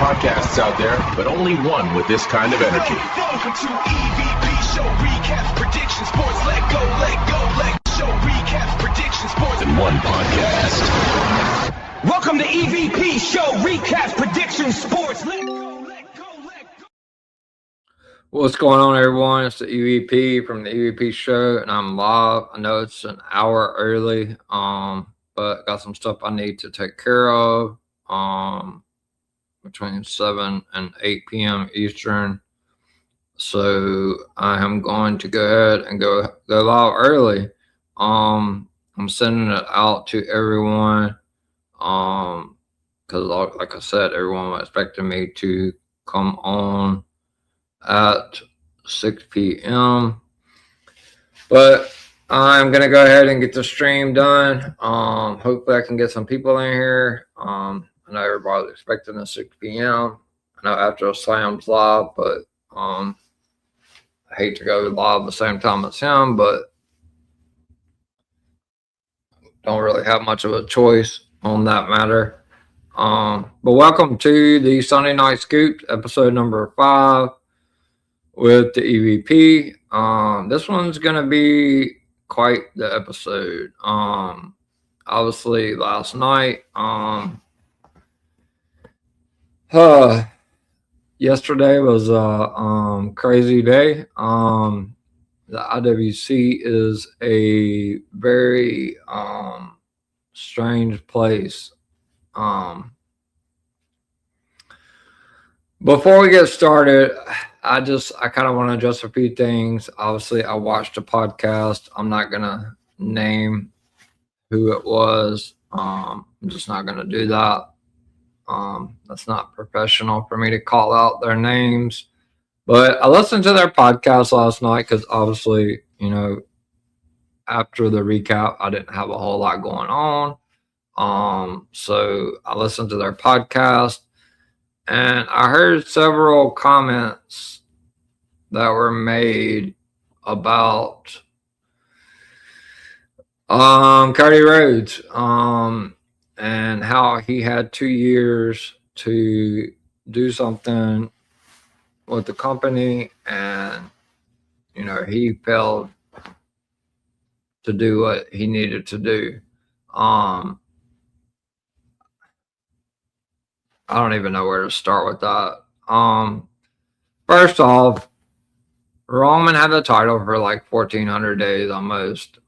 podcasts out there, but only one with this kind of energy. Welcome to EVP Show Recaps, Predictions, Sports. Let go, Show Recaps, Predictions, Sports. In one podcast. Welcome to EVP Show Recaps, Predictions, Sports. Let go. What's going on, everyone? It's the EVP from the EVP Show, and I'm live. I know it's an hour early, but got some stuff I need to take care of between 7 and 8 p.m. Eastern. So I am going to go ahead and go live early. I'm sending it out to everyone because, like I said, everyone was expecting me to come on at 6 p.m. But I'm going to go ahead and get the stream done. Hopefully I can get some people in here. I know everybody's expecting a 6 p.m. I know after a Slam's live, but I hate to go live at the same time as him, but don't really have much of a choice on that matter. But welcome to the Sunday Night Scoop, episode number 5 with the EVP. This one's going to be quite the episode. Obviously last night, yesterday was a crazy day. The IWC is a very strange place. Before we get started, I kind of want to address a few things. Obviously, I watched a podcast. I'm not going to name who it was. I'm just not going to do that. That's not professional for me to call out their names. But I listened to their podcast last night because obviously, after the recap, I didn't have a whole lot going on. So I listened to their podcast. And I heard several comments that were made about Cody Rhodes and how he had 2 years to do something with the company, and he failed to do what he needed to do. I don't even know where to start with that. First off, Roman had the title for like 1,400 days almost.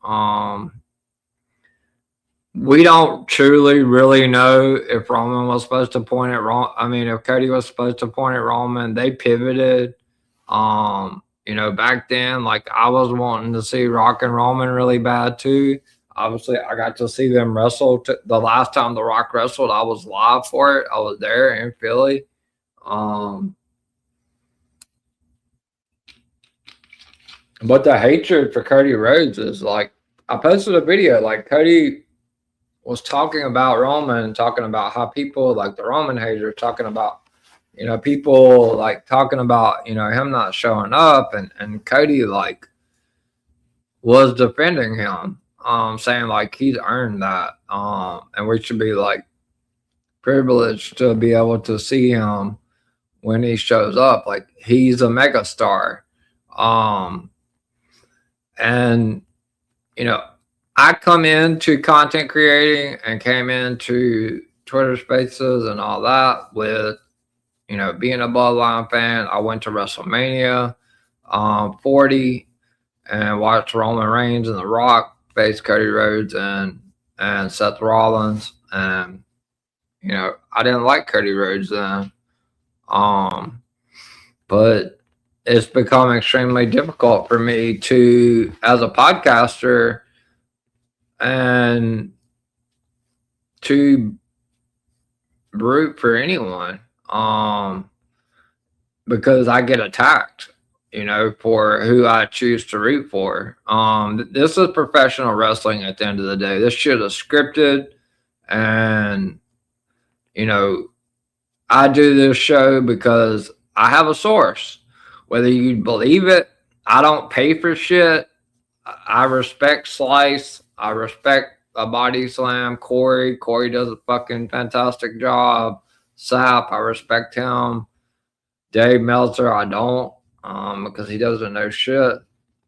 We don't truly really know if Roman was supposed to point at Roman. I mean, if Cody was supposed to point at Roman, they pivoted. Back then, like I was wanting to see Rock and Roman really bad too. Obviously, I got to see them wrestle. The last time The Rock wrestled, I was live for it. I was there in Philly. But the hatred for Cody Rhodes is like, I posted a video, like Cody was talking about Roman, talking about how people like the Roman haters talking about, people like talking about, him not showing up, and Cody like was defending him. Saying like he's earned that, and we should be like privileged to be able to see him when he shows up. Like he's a mega star. And I come into content creating and came into Twitter Spaces and all that with being a Bloodline fan. I went to WrestleMania 40 and watched Roman Reigns and The Rock face Cody Rhodes and Seth Rollins, and I didn't like Cody Rhodes then, but it's become extremely difficult for me to, as a podcaster, and to root for anyone, because I get attacked for who I choose to root for. This is professional wrestling at the end of the day. This shit is scripted, and, I do this show because I have a source. Whether you believe it, I don't pay for shit. I respect Slice. I respect a Body Slam. Corey does a fucking fantastic job. Sapp, I respect him. Dave Meltzer, I don't, because he doesn't know shit.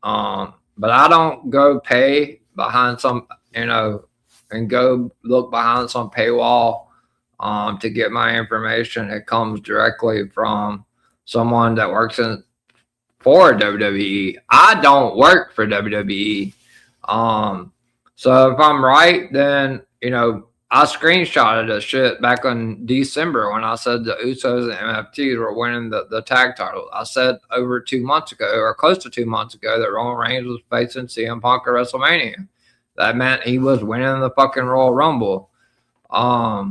But I don't go pay behind some, and go look behind some paywall to get my information. It comes directly from someone that works for WWE. I don't work for WWE. So if I'm right, then, I screenshotted this shit back in December when I said the Usos and MFTs were winning the tag title. I said over 2 months ago, or close to 2 months ago, that Roman Reigns was facing CM Punk at WrestleMania. That meant he was winning the fucking Royal Rumble. I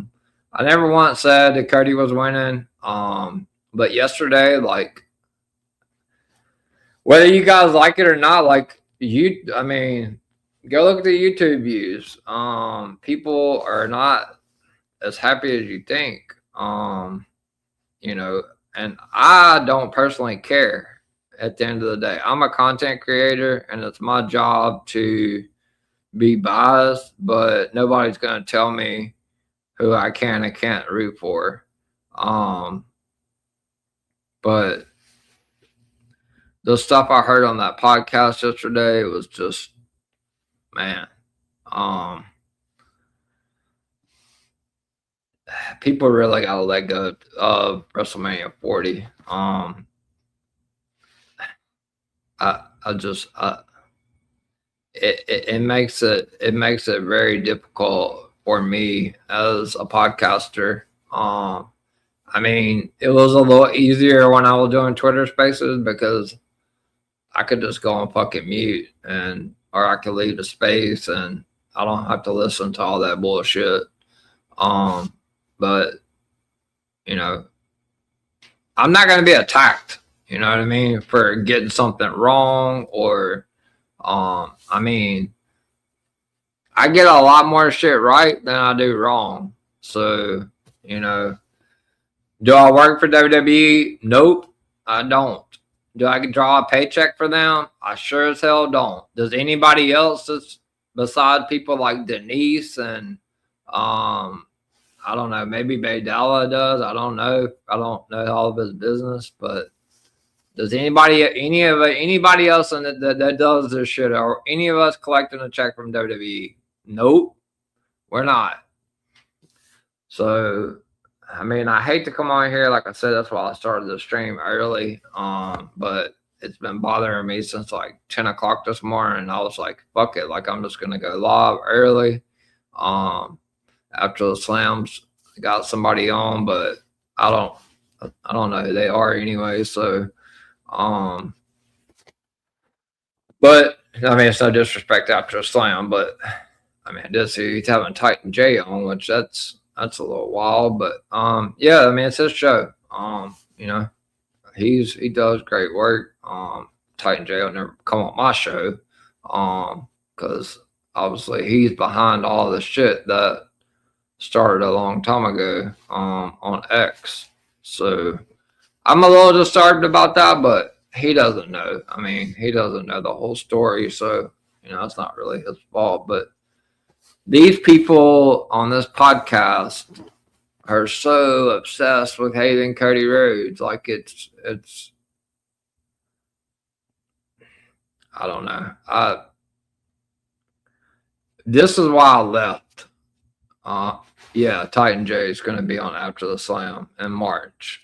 never once said that Cody was winning. But yesterday, like, whether you guys like it or not, like, go look at the YouTube views. People are not as happy as you think. And I don't personally care at the end of the day. I'm a content creator and it's my job to be biased, but nobody's going to tell me who I can and can't root for. But the stuff I heard on that podcast yesterday was just, man, people really got to let go of WrestleMania 40. It makes it very difficult for me as a podcaster. It was a little easier when I was doing Twitter Spaces because I could just go on fucking mute or I could leave the space and I don't have to listen to all that bullshit. But I'm not going to be attacked, you know what I mean, for getting something wrong or, I get a lot more shit right than I do wrong. So, do I work for WWE? Nope, I don't. Do I draw a paycheck for them? I sure as hell don't. Does anybody else besides people like Denise and, I don't know, maybe Baydala does. I don't know. I don't know all of his business, but does anybody else that does this shit, or any of us collecting a check from WWE? Nope, we're not. So, I hate to come on here. Like I said, that's why I started the stream early. But it's been bothering me since like 10 o'clock this morning. I was like, fuck it. Like, I'm just going to go live early. After the slams, I got somebody on, but I don't know who they are anyway. So, but it's no disrespect after a slam, but I did see he's having Titan J on, which that's a little wild, but it's his show. He does great work. Titan J will never come on my show, because obviously he's behind all the shit that started a long time ago on X. So I'm a little disturbed about that, but he doesn't know. He doesn't know the whole story, so it's not really his fault. But these people on this podcast are so obsessed with hating Cody Rhodes. Like it's I don't know. This is why I left. Titan J is going to be on After the Slam in March.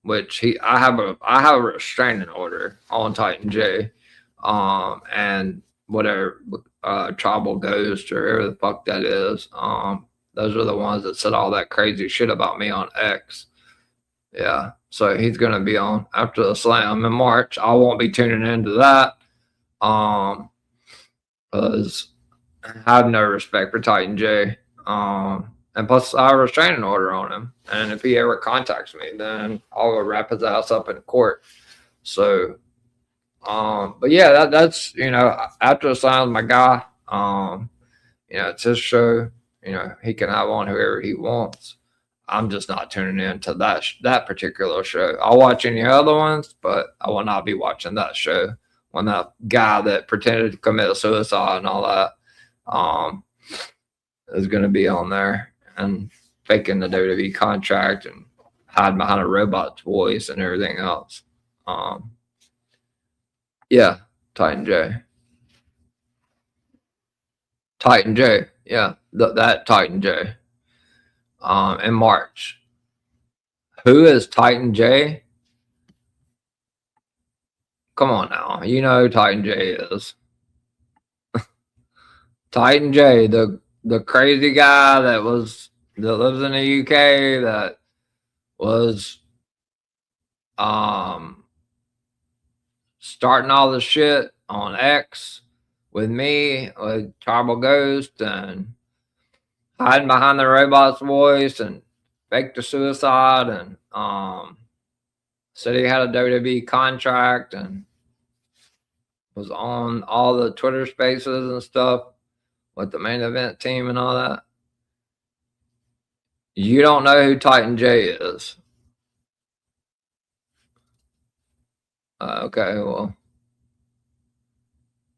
Which I have a restraining order on Titan J. And whatever Tribal Ghost or whatever the fuck that is. Those are the ones that said all that crazy shit about me on X. Yeah. So he's going to be on After the Slam in March. I won't be tuning into that. Because I have no respect for Titan J. And plus I have a restraining order on him. And if he ever contacts me, then I'll go wrap his ass up in court. So, but yeah, that's, After the Slam, my guy. It's his show. He can have on whoever he wants. I'm just not tuning into that particular show. I'll watch any other ones, but I will not be watching that show when that guy that pretended to commit suicide and all that is going to be on there. And faking the WWE contract and hiding behind a robot's voice and everything else. Yeah, Titan J. Titan J. Yeah, that Titan J. In March. Who is Titan J? Come on now. You know who Titan J is. Titan J, the crazy guy that lives in the UK that was starting all the shit on X with me, with Tribal Ghost, and hiding behind the robot's voice and faked the suicide, and said he had a WWE contract and was on all the Twitter spaces and stuff with the main event team and all that. You don't know who Titan J is. Okay, well.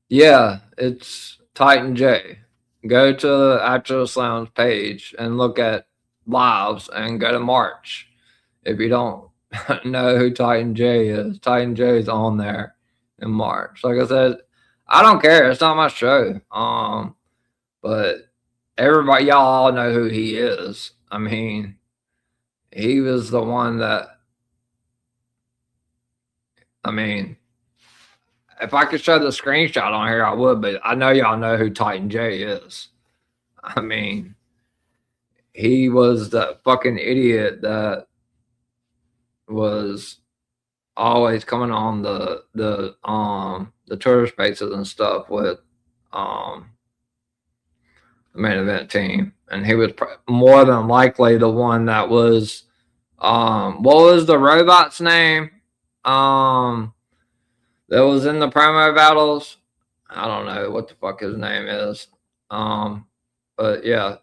Yeah, it's Titan J. Go to the Actress Lounge page and look at lives and go to March. If you don't know who Titan J is, Titan J is on there in March. Like I said, I don't care. It's not my show. But everybody, y'all all know who he is. I mean, he was the one that, I mean, if I could show the screenshot on here, I would, but I know y'all know who Titan J is. I mean, he was the fucking idiot that was always coming on the Twitter spaces and stuff with the main event team, and he was more than likely the one that was what was the robot's name that was in the promo battles? I don't know what the fuck his name is. But yeah,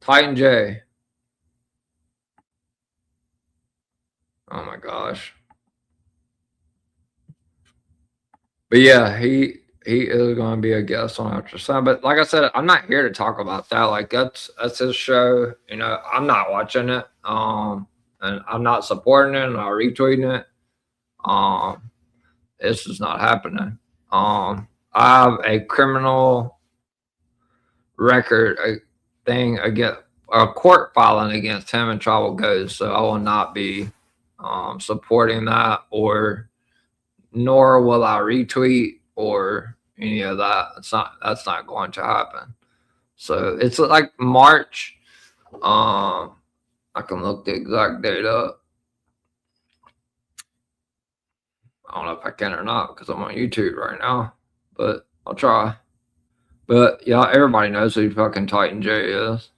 Titan J. Oh my gosh. But yeah, he is going to be a guest on After Sun. But like I said, I'm not here to talk about that. Like that's his show. You know, I'm not watching it. And I'm not supporting it and I'm retweeting it. This is not happening. I have a criminal record a court filing against him and Tribal Ghost, so I will not be supporting that, nor will I retweet or any of that. That's not going to happen. So it's like March. I can look the exact date up. I don't know if I can or not because I'm on YouTube right now, but I'll try. But yeah, everybody knows who fucking Titan J is.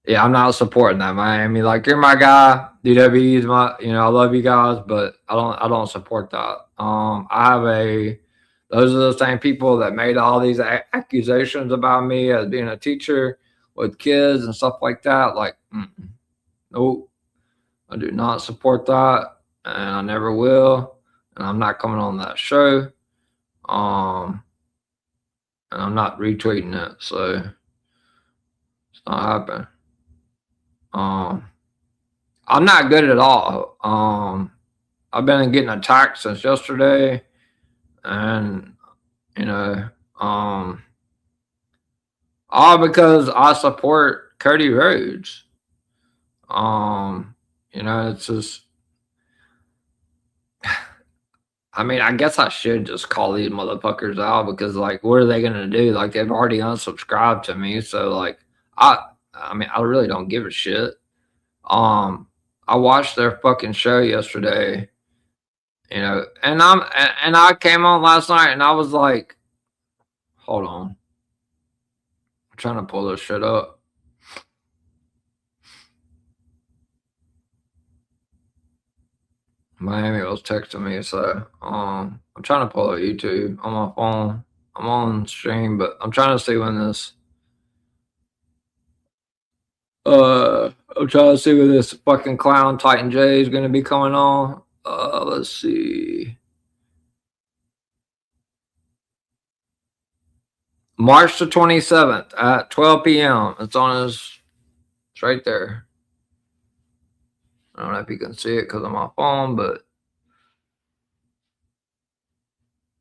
Yeah, I'm not supporting that, Miami. Like, you're my guy. DW's my, I love you guys, but I don't support that. Those are the same people that made all these accusations about me as being a teacher with kids and stuff like that. Like, nope. I do not support that, and I never will. And I'm not coming on that show. And I'm not retweeting it, so it's not happening. I'm not good at all. I've been getting attacked since yesterday, and all because I support Cody Rhodes. It's just, I mean, I guess I should just call these motherfuckers out because, like, what are they gonna do? Like, they've already unsubscribed to me, so like, I really don't give a shit. I watched their fucking show yesterday, and I came on last night and I was like, hold on, I'm trying to pull this shit up. Miami was texting me, so I'm trying to pull up YouTube on my phone. I'm on stream, but I'm trying to see when this I'm trying to see when this fucking clown Titan J is gonna be coming on. Let's see. March the 27th at 12 p.m. It's right there. I don't know if you can see it because of my phone, but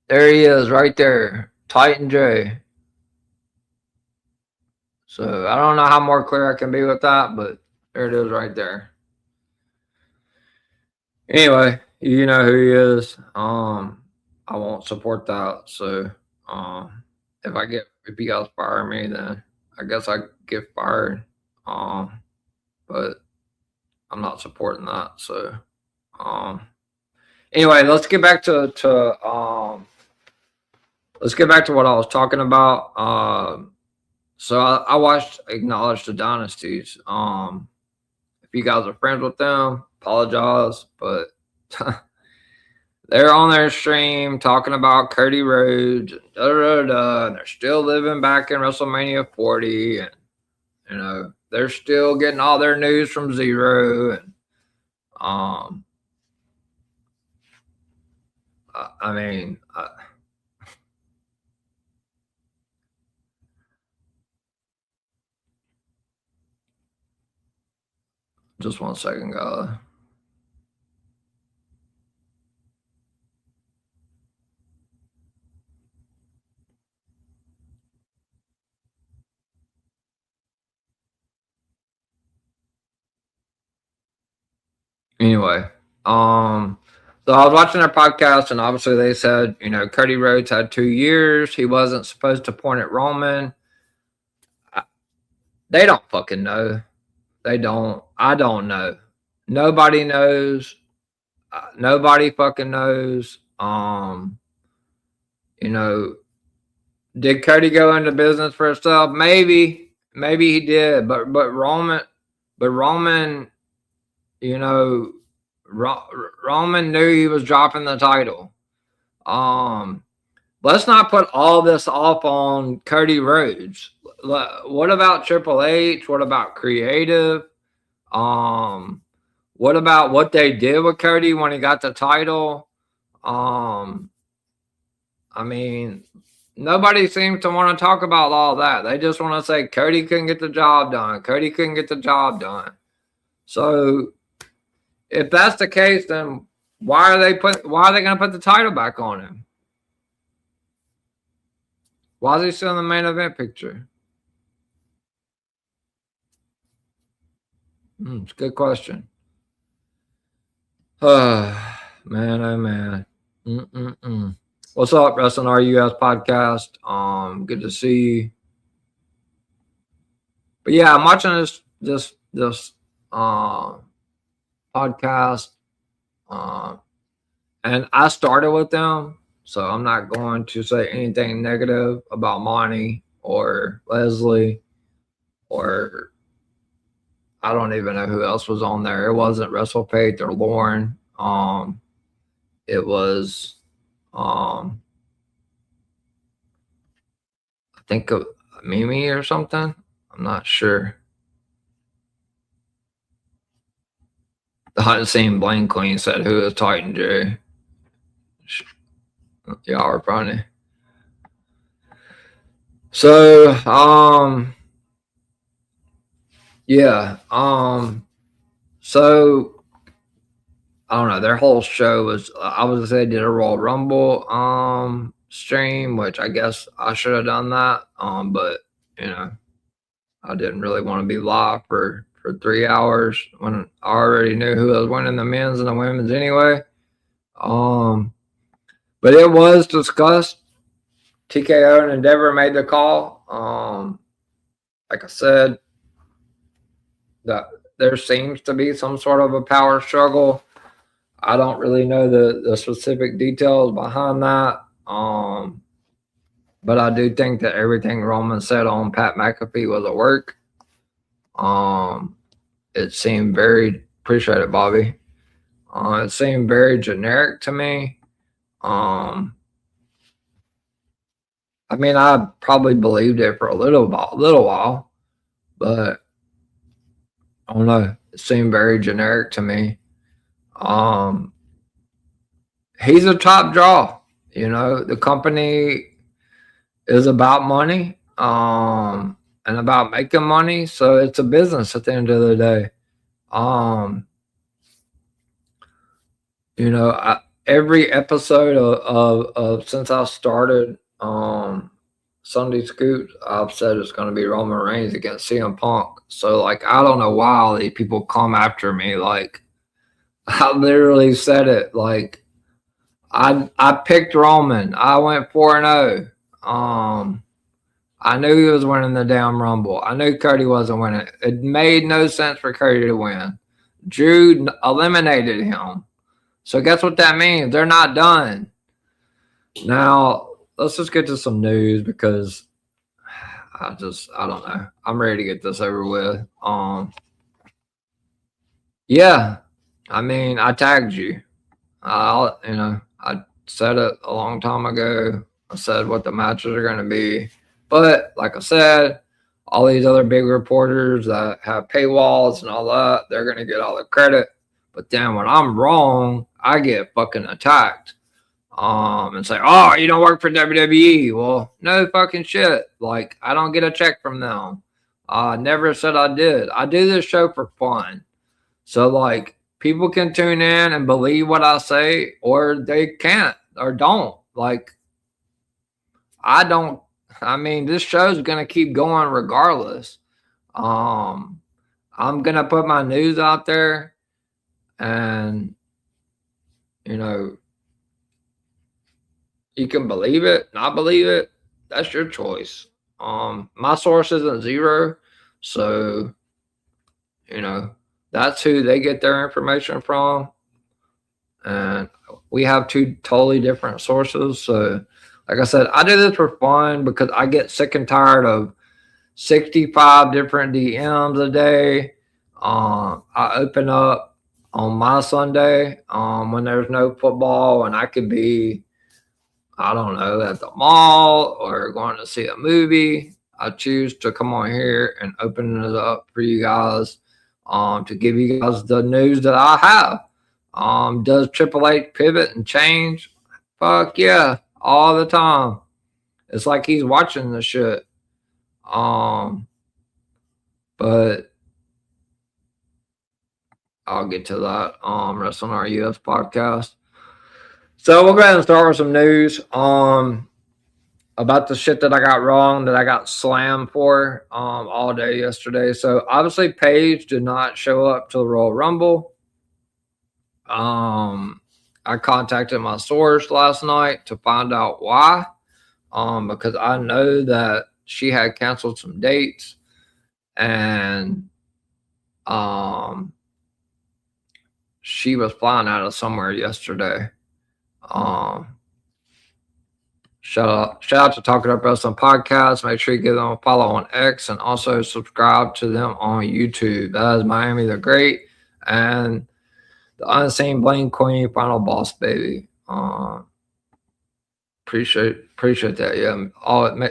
there he is right there, Titan J. So I don't know how more clear I can be with that, but there it is right there. Anyway, you know who he is. I won't support that. So if you guys fire me, then I guess I get fired. But I'm not supporting that. So anyway, let's get back to what I was talking about. So I watched Acknowledge the Dynasties. If you guys are friends with them, apologize, but they're on their stream talking about Cody Rhodes and and they're still living back in WrestleMania 40, and you know they're still getting all their news from Zero, and I mean. Just 1 second, guys. Anyway, so I was watching their podcast, and obviously they said, you know, Cody Rhodes had 2 years. He wasn't supposed to point at Roman. They don't fucking know. They don't. I don't know. Nobody knows. Nobody fucking knows. You know, did Cody go into business for himself? Maybe he did. But Roman, you know, Roman knew he was dropping the title. Let's not put all this off on Cody Rhodes. What about Triple H? What about creative? What about what they did with Cody when he got the title? I mean, nobody seems to want to talk about all that. They just want to say Cody couldn't get the job done. Cody couldn't get the job done. So if that's the case, then why are they going to put the title back on him? Why is he still in the main event picture? It's a good question. Man, oh man. What's up, Wrestling RUS podcast? Good to see you. But yeah, I'm watching this podcast, and I started with them, so I'm not going to say anything negative about Monty or Leslie, or I don't even know who else was on there. It wasn't WrestlePate or Lauren. It was I think of Mimi or something. I'm not sure. The Unseen Blaine Queen said, "Who is Titan J?" Y'all are funny. So, yeah, so I don't know. Their whole show was, I was gonna say, did a Royal Rumble stream, which I guess I should have done that. But you know, I didn't really want to be live for 3 hours when I already knew who was winning the men's and the women's anyway. But it was discussed. TKO and Endeavor made the call. Like I said, that there seems to be some sort of a power struggle. I don't really know the specific details behind that. But I do think that everything Roman said on Pat McAfee was a work. It seemed very, appreciate it, Bobby. It seemed very generic to me. I mean, I probably believed it for a little while, but I don't know. It seemed very generic to me. He's a top draw. You know, the company is about money, and about making money. So it's a business at the end of the day. You know, every episode of since I started Sunday Scoop, I've said it's going to be Roman Reigns against CM Punk. So like, I don't know why all these people come after me. Like, I literally said it. Like, I picked Roman. I went 4-0. I knew he was winning the damn Rumble. I knew Cody wasn't winning. It made no sense for Cody to win. Drew eliminated him. So guess what that means? They're not done. Now, let's just get to some news because I don't know. I'm ready to get this over with. Yeah. I mean, I tagged you. I said it a long time ago. I said what the matches are going to be. But like I said, all these other big reporters that have paywalls and all that, they're going to get all the credit. But then when I'm wrong, I get fucking attacked. And say, oh, you don't work for WWE. Well, no fucking shit. Like, I don't get a check from them. I never said I did. I do this show for fun. So, like, people can tune in and believe what I say, or they can't or don't. Like, this show's going to keep going regardless. I'm going to put my news out there and, you know, you can believe it, not believe it. That's your choice. My source isn't zero. So, you know, that's who they get their information from. And we have two totally different sources. So, like I said, I do this for fun because I get sick and tired of 65 different DMs a day. I open up on my Sunday when there's no football, and I could be, I don't know, at the mall or going to see a movie. I choose to come on here and open it up for you guys to give you guys the news that I have. Does Triple H pivot and change? Fuck yeah, all the time. It's like he's watching the shit. But I'll get to that Wrestling RUS podcast. So we'll go ahead and start with some news about the shit that I got wrong, that I got slammed for all day yesterday. So obviously Paige did not show up to the Royal Rumble. I contacted my source last night to find out why, because I know that she had canceled some dates, and she was flying out of somewhere yesterday. Shout out to Talking Up Wrestling Podcast. Make sure you give them a follow on X and also subscribe to them on YouTube. That is Miami the Great and the Unseen Bling Queen, Final Boss Baby. Appreciate that. Yeah.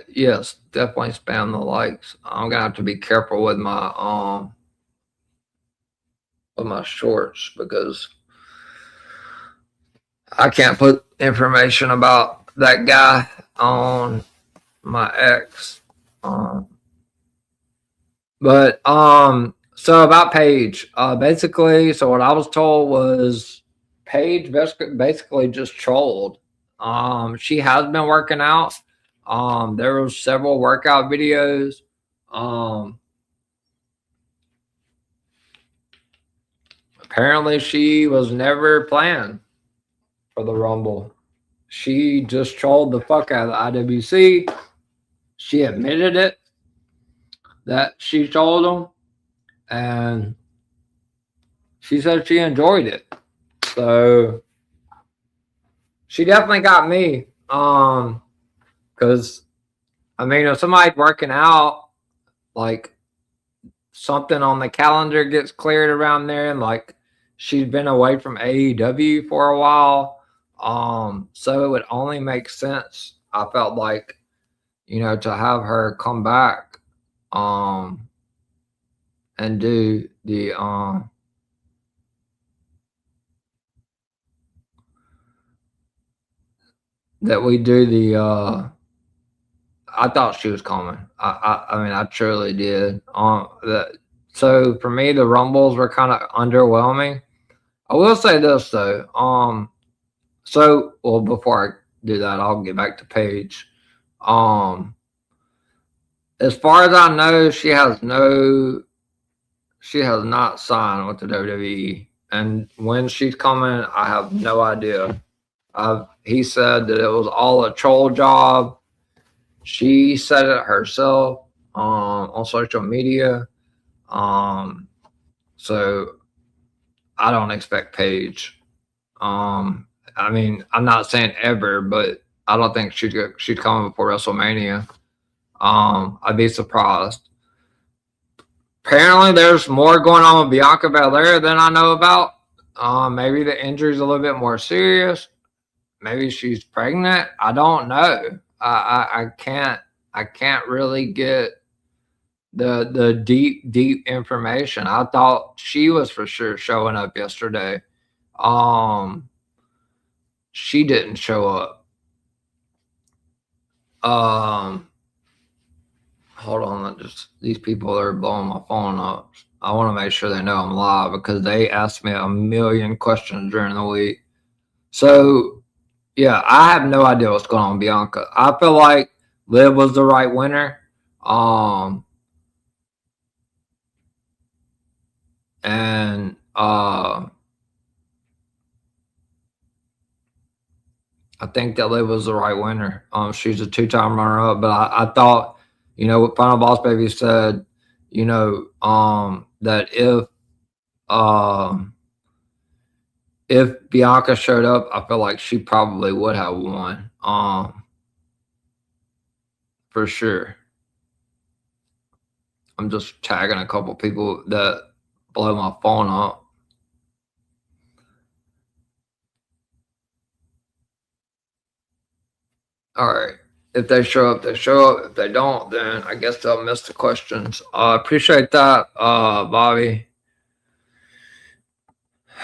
Yes, definitely spam the likes. I'm gonna have to be careful with my shorts because I can't put information about that guy on my X. So about Paige, basically, so what I was told was Paige basically just trolled. She has been working out. There were several workout videos. Apparently she was never planned for the Rumble. She just trolled the fuck out of the IWC. She admitted it, that she trolled them, and she said she enjoyed it. So she definitely got me. Because I mean, if somebody's working out, like something on the calendar gets cleared around there, and like she's been away from AEW for a while. So it would only make sense, I felt like, you know, to have her come back and do the that we do the I thought she was coming. I mean, I truly did. So for me, the Rumbles were kind of underwhelming. I will say this though. Well, before I do that, I'll get back to Paige. As far as I know, she has not signed with the WWE, and when she's coming, I have no idea. He said that it was all a troll job. She said it herself on social media. So I don't expect Paige. I mean, I'm not saying ever, but I don't think she'd come before WrestleMania. I'd be surprised. Apparently, there's more going on with Bianca Belair than I know about. Maybe the injury's a little bit more serious. Maybe she's pregnant. I don't know. I can't really get the deep information. I thought she was for sure showing up yesterday. She didn't show up. Hold on, these people are blowing my phone up. I want to make sure they know I'm live because they asked me a million questions during the week. So yeah, I have no idea what's going on with Bianca. I feel like Liv was the right winner. I think that Liv was the right winner. She's a 2-time runner-up, but I thought, what Final Boss Baby said, that if Bianca showed up, I feel like she probably would have won. For sure. I'm just tagging a couple people that blow my phone up. All right. If they show up, they show up. If they don't, then I guess they'll miss the questions. I appreciate that, Bobby.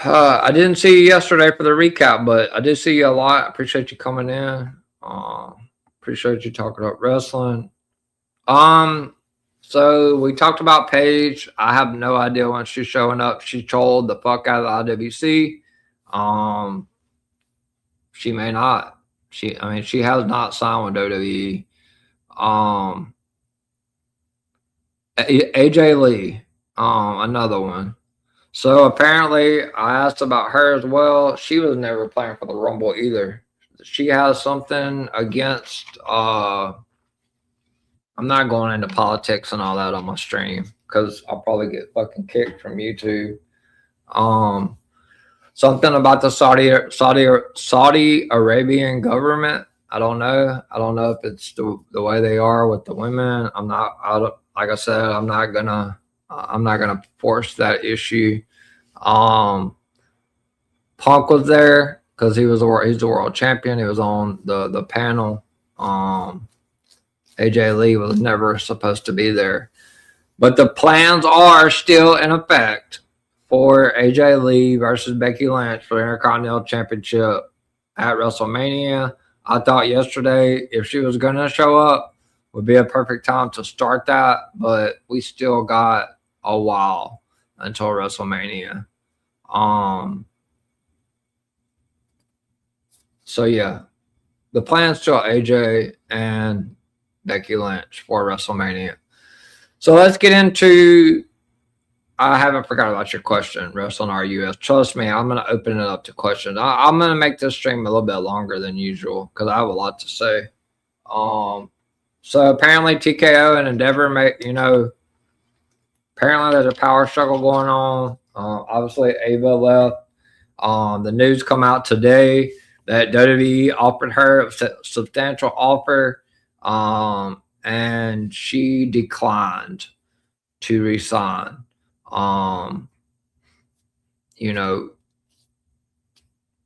I didn't see you yesterday for the recap, but I did see you a lot. I appreciate you coming in. Appreciate you talking about wrestling. So we talked about Paige. I have no idea when she's showing up. She trolled the fuck out of the IWC. She may not. She has not signed with WWE. AJ Lee, another one. So apparently, I asked about her as well. She was never playing for the Rumble either. She has something against. I'm not going into politics and all that on my stream because I'll probably get fucking kicked from YouTube. Something about the Saudi Arabian government. I don't know. I don't know if it's the way they are with the women. Like I said, I'm not gonna force that issue. Punk was there because he's the world champion. He was on the panel. AJ Lee was never supposed to be there, but the plans are still in effect for AJ Lee versus Becky Lynch for the Intercontinental Championship at WrestleMania. I thought yesterday, if she was going to show up, would be a perfect time to start that, but we still got a while until WrestleMania. So yeah, the plan's still AJ and Becky Lynch for WrestleMania. So let's get into. I haven't forgot about your question, Wrestling RUS. Trust me, I'm going to open it up to questions. I'm going to make this stream a little bit longer than usual because I have a lot to say. So apparently TKO and Endeavor apparently there's a power struggle going on. Obviously Ava left. The news come out today that WWE offered her a substantial offer, and she declined to resign.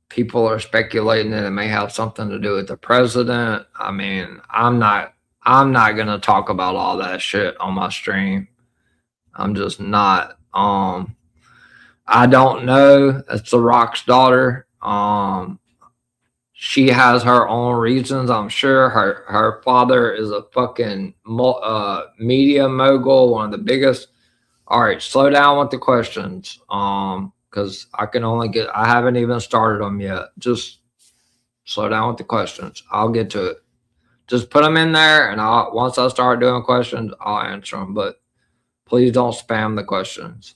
People are speculating that it may have something to do with the president. I mean, I'm not going to talk about all that shit on my stream. I'm just not. I don't know. It's The Rock's daughter. she has her own reasons. I'm sure her father is a fucking media mogul, one of the biggest. All right, slow down with the questions. Because I haven't even started them yet. Just slow down with the questions. I'll get to it. Just put them in there, and once I start doing questions, I'll answer them. But please don't spam the questions.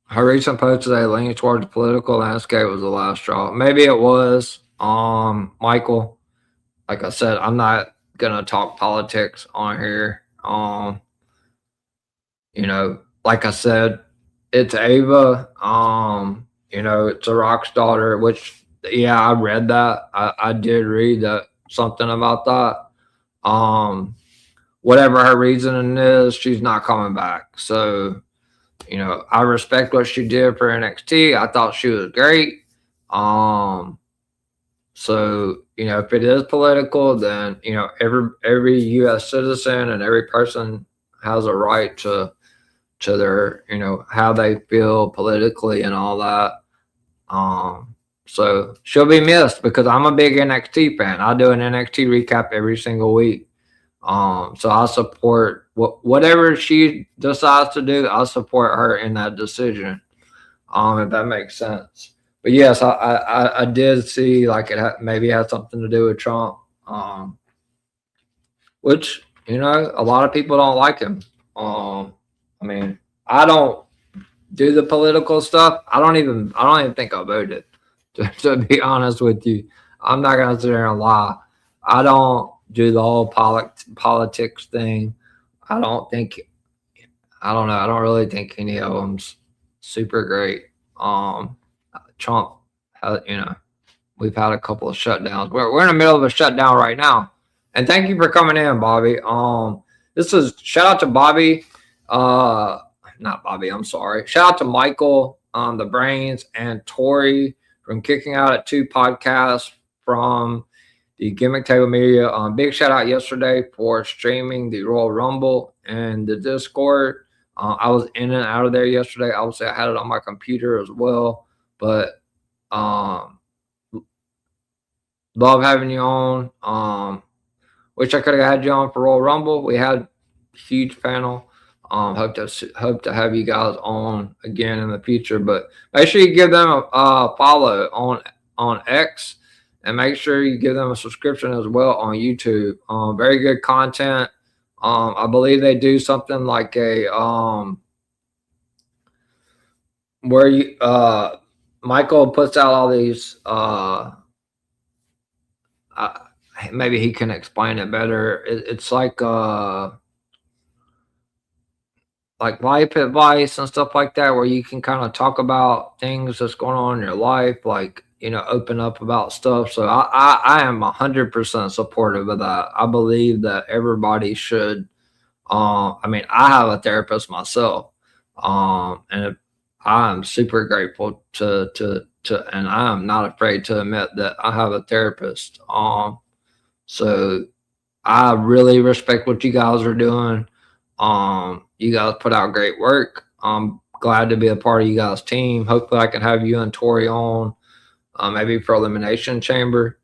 Her recent post today leaning towards the political landscape was the last straw. Maybe it was. Michael, like I said, I'm not gonna talk politics on here. Like I said, it's Ava. It's a rock's daughter, which I read that. I did read that something about that. Whatever her reasoning is, she's not coming back. So, I respect what she did for NXT. I thought she was great. So, if it is political, then, every U.S. citizen and every person has a right to their, how they feel politically and all that. So she'll be missed because I'm a big NXT fan. I do an NXT recap every single week. So I support whatever she decides to do. I support her in that decision. If that makes sense. But yes, I did see like it maybe had something to do with Trump. Which, a lot of people don't like him. I don't do the political stuff. I don't even think I voted. To be honest with you, I'm not gonna sit there and lie. I don't do the whole politics thing. I don't know. I don't really think any of them's super great. Trump, we've had a couple of shutdowns. We're in the middle of a shutdown right now. And thank you for coming in, Bobby. This is shout out to Bobby. Not Bobby, I'm sorry. Shout out to Michael, the Brains, and Tori from Kicking Out at 2 podcast from the Gimmick Table Media. Big shout out yesterday for streaming the Royal Rumble and the Discord. I was in and out of there yesterday. Obviously, I had it on my computer as well. But love having you on. Wish I could have had you on for Royal Rumble. We had a huge panel. Hope to have you guys on again in the future. But make sure you give them a follow on X, and make sure you give them a subscription as well on YouTube. Very good content. I believe they do something like a where you Michael puts out all these. Maybe he can explain it better. It's like life advice and stuff like that, where you can kind of talk about things that's going on in your life, like, open up about stuff. So I am 100% supportive of that. I believe that everybody should. I have a therapist myself, and I'm super grateful to, and I'm not afraid to admit that I have a therapist. So I really respect what you guys are doing. You guys put out great work. I'm glad to be a part of you guys' team. Hopefully I can have you and Tori on, maybe for Elimination Chamber,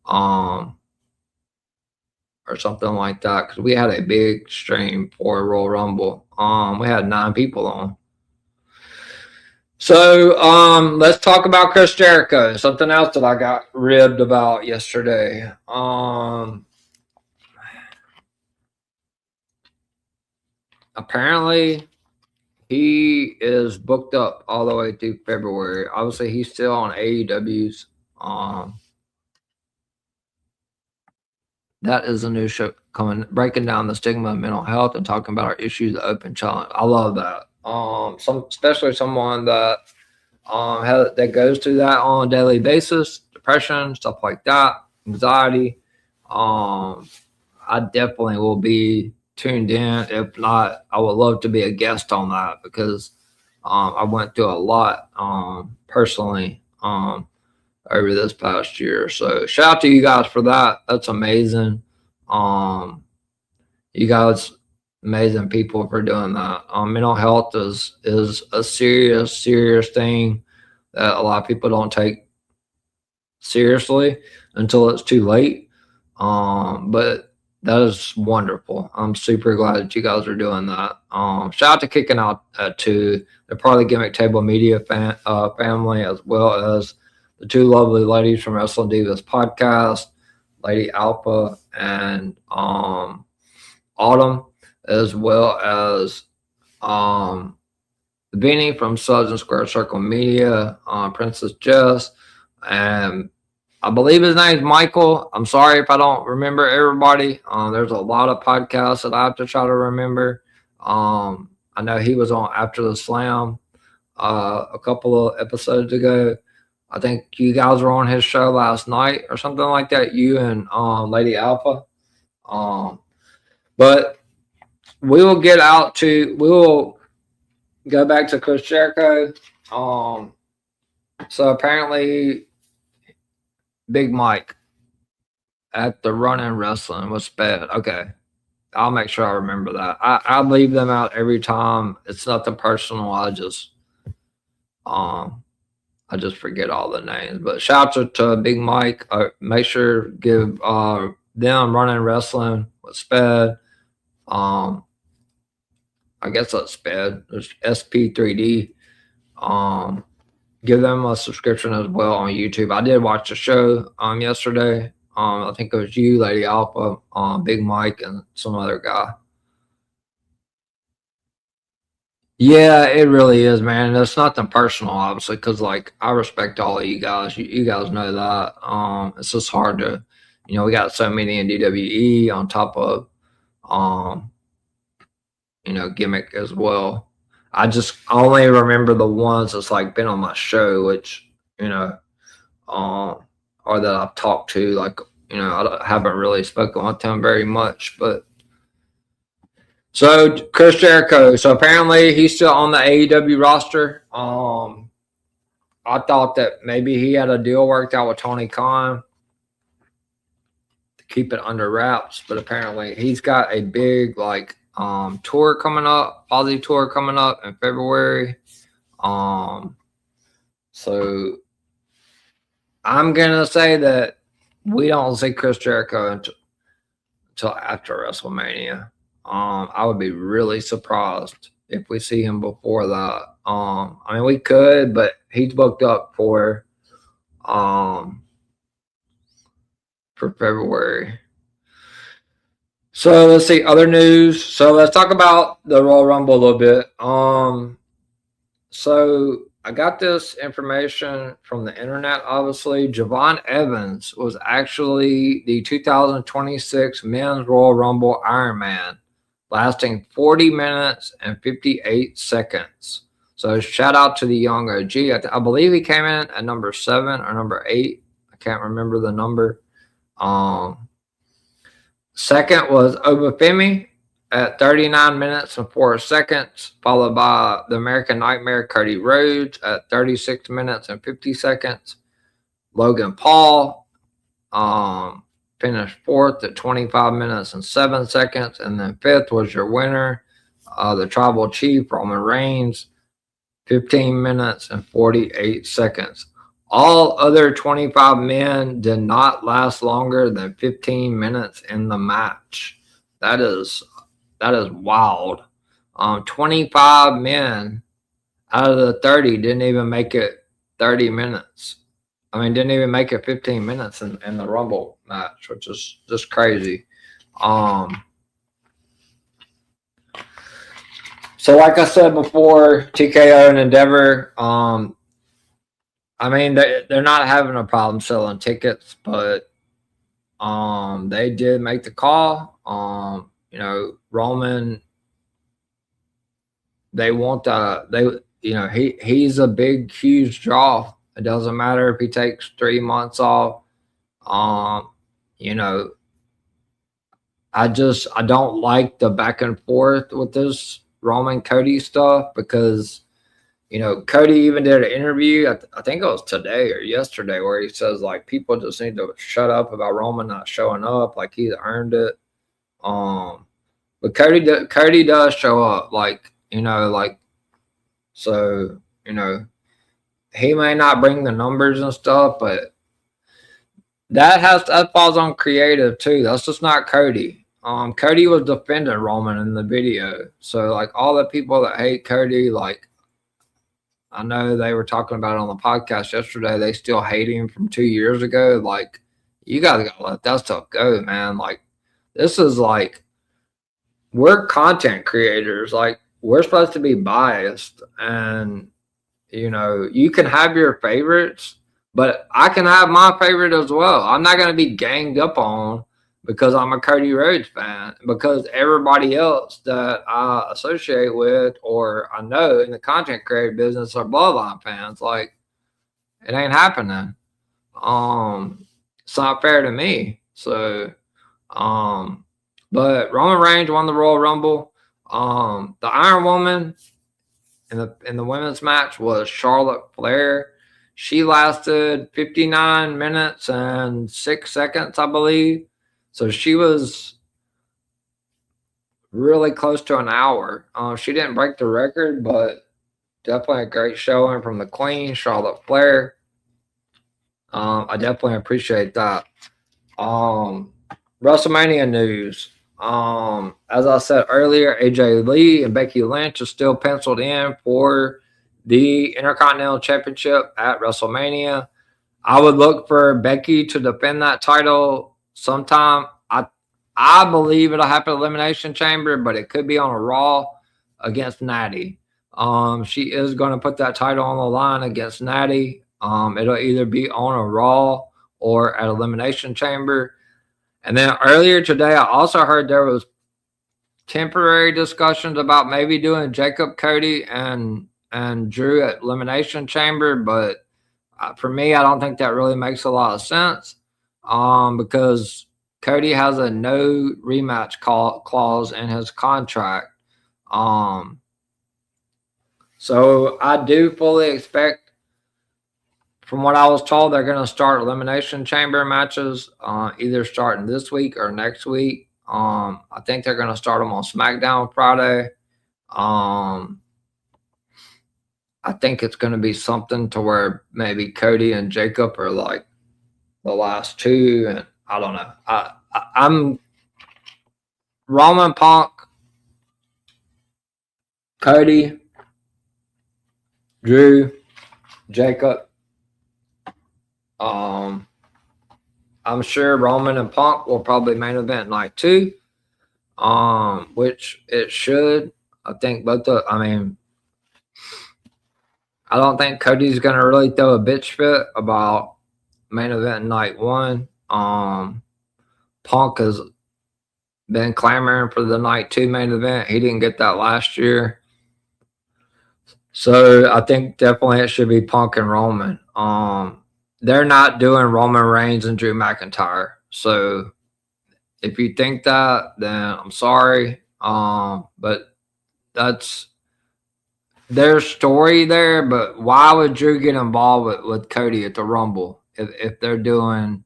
or something like that. Because we had a big stream for Royal Rumble. We had 9 people on. So let's talk about Chris Jericho. Something else that I got ribbed about yesterday. Apparently, he is booked up all the way through February. Obviously, he's still on AEW's. That is a new show coming, breaking down the stigma of mental health and talking about our issues, the open challenge. I love that. Especially someone that that goes through that on a daily basis, depression, stuff like that, anxiety. I definitely will be tuned in. If not, I would love to be a guest on that, because I went through a lot personally over this past year. So shout out to you guys for that. That's amazing. You guys amazing people for doing that. Mental health is a serious thing that a lot of people don't take seriously until it's too late. But that is wonderful. I'm super glad that you guys are doing that. Shout out to Kicking Out to the part of the Gimmick Table Media family, as well as the two lovely ladies from Wrestling Divas podcast, Lady Alpha and Autumn, as well as Vinny from Suds and Square Circle Media, Princess Jess, and I believe his name's Michael. I'm sorry if I don't remember everybody. There's a lot of podcasts that I have to try to remember. I know he was on After the Slam a couple of episodes ago. I think you guys were on his show last night or something like that, you and Lady Alpha. But we will go back to Chris Jericho. So apparently Big Mike at the Run-In Wrestling was bad. Okay. I'll make sure I remember that. I leave them out every time. It's nothing personal. I just forget all the names. But shout out to Big Mike. Make sure give them Run-In Wrestling with Sped. I guess that's Sped. There's SP3D. Give them a subscription as well on YouTube. I did watch the show yesterday. I think it was you, Lady Alpha, Big Mike, and some other guy. Yeah, it really is, man. It's nothing personal, obviously, because like I respect all of you guys. You guys know that. It's just hard to, we got so many in DWE on top of, Gimmick as well. I just only remember the ones that's like been on my show, which, or that I've talked to, like, I haven't really spoken with them very much, but so Chris Jericho, so apparently he's still on the AEW roster. I thought that maybe he had a deal worked out with Tony Khan to keep it under wraps, but apparently he's got a big tour coming up, Aussie tour coming up in February. So I'm gonna say that we don't see Chris Jericho until after WrestleMania. I would be really surprised if we see him before that. I mean, we could, but he's booked up for February. So let's see other news. So let's talk about the Royal Rumble a little bit. So I got this information from the internet. Obviously, Javon Evans was actually the 2026 Men's Royal Rumble Ironman, lasting 40 minutes and 58 seconds. So shout out to the young OG. I believe he came in at number 7 or number 8. I can't remember the number. Second was Obafemi at 39 minutes and 4 seconds, followed by the American Nightmare Cody Rhodes at 36 minutes and 50 seconds. Logan Paul finished 4th at 25 minutes and 7 seconds. And then 5th was your winner, the Tribal Chief, Roman Reigns, 15 minutes and 48 seconds. All other 25 men did not last longer than 15 minutes in the match. That is wild. 25 men out of the 30 didn't even make it 30 minutes. I mean, didn't even make it 15 minutes in the Rumble match, which is just crazy. So like I said before, TKO and Endeavor, I mean, they're not having a problem selling tickets, but they did make the call. Roman, they want he's a big, huge draw. It doesn't matter if he takes 3 months off. I don't like the back and forth with this Roman Cody stuff because, Cody even did an interview, I think it was today or yesterday, where he says, like, people just need to shut up about Roman not showing up. Like, he's earned it. But Cody does show up, like, you know, like, so, you know, he may not bring the numbers and stuff, but that falls on creative too. That's just not Cody. Cody was defending Roman in the video, so like all the people that hate Cody, like, I know they were talking about it on the podcast yesterday. They still hate him from 2 years ago. Like, you guys gotta let that stuff go, man. Like, this is like, we're content creators. Like, we're supposed to be biased, and you know, you can have your favorites, but I can have my favorite as well. I'm not gonna be ganged up on because I'm a Cody Rhodes fan, because everybody else that I associate with or I know in the content creator business are Bloodline fans. Like, it ain't happening. It's not fair to me. So, but Roman Reigns won the Royal Rumble. The Iron Woman in the women's match was Charlotte Flair. She lasted 59 minutes and 6 seconds, I believe. So she was really close to an hour. She didn't break the record, but definitely a great showing from the Queen, Charlotte Flair. I definitely appreciate that. WrestleMania news. As I said earlier, AJ Lee and Becky Lynch are still penciled in for the Intercontinental Championship at WrestleMania. I would look for Becky to defend that title sometime. I believe it'll happen at Elimination Chamber, but it could be on a Raw against Natty. She is going to put that title on the line against Natty. It'll either be on a Raw or at Elimination Chamber. And then earlier today, I also heard there was temporary discussions about maybe doing Jacob, Cody, and Drew at Elimination Chamber. But for me, I don't think that really makes a lot of sense, because Cody has a no rematch clause in his contract. So I do fully expect, from what I was told, they're going to start Elimination Chamber matches either starting this week or next week. I think they're going to start them on SmackDown Friday. I think it's going to be something to where maybe Cody and Jacob are like the last two, and I don't know. I'm Roman, Punk, Cody, Drew, Jacob. I'm sure Roman and Punk will probably main event night 2, which it should. I think I don't think Cody's going to really throw a bitch fit about main event night 1. Punk has been clamoring for the night 2 main event. He didn't get that last year. So I think definitely it should be Punk and Roman. They're not doing Roman Reigns and Drew McIntyre. So if you think that, then I'm sorry. But that's their story there. But why would Drew get involved with Cody at the Rumble if they're going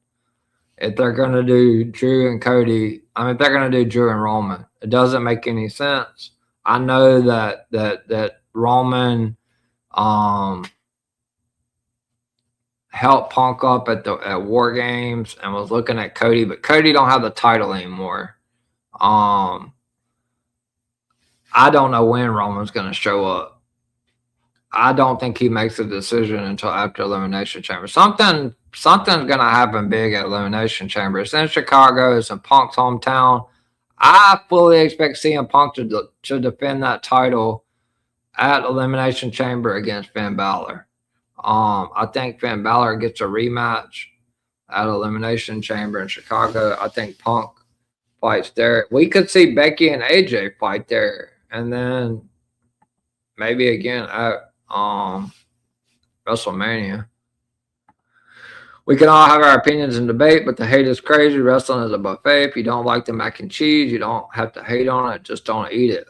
to do Drew and Cody? If they're going to do Drew and Roman, it doesn't make any sense. I know that Roman helped Punk up at War Games and was looking at Cody, but Cody don't have the title anymore. I don't know when Roman's going to show up. I don't think he makes a decision until after Elimination Chamber. Something's going to happen big at Elimination Chamber. It's in Chicago. It's in Punk's hometown. I fully expect CM Punk to defend that title at Elimination Chamber against Finn Balor. I think Finn Balor gets a rematch at Elimination Chamber in Chicago. I think Punk fights there. We could see Becky and AJ fight there, and then maybe again at WrestleMania. We can all have our opinions and debate, but the hate is crazy. Wrestling is a buffet. If you don't like the mac and cheese, you don't have to hate on it. Just don't eat it.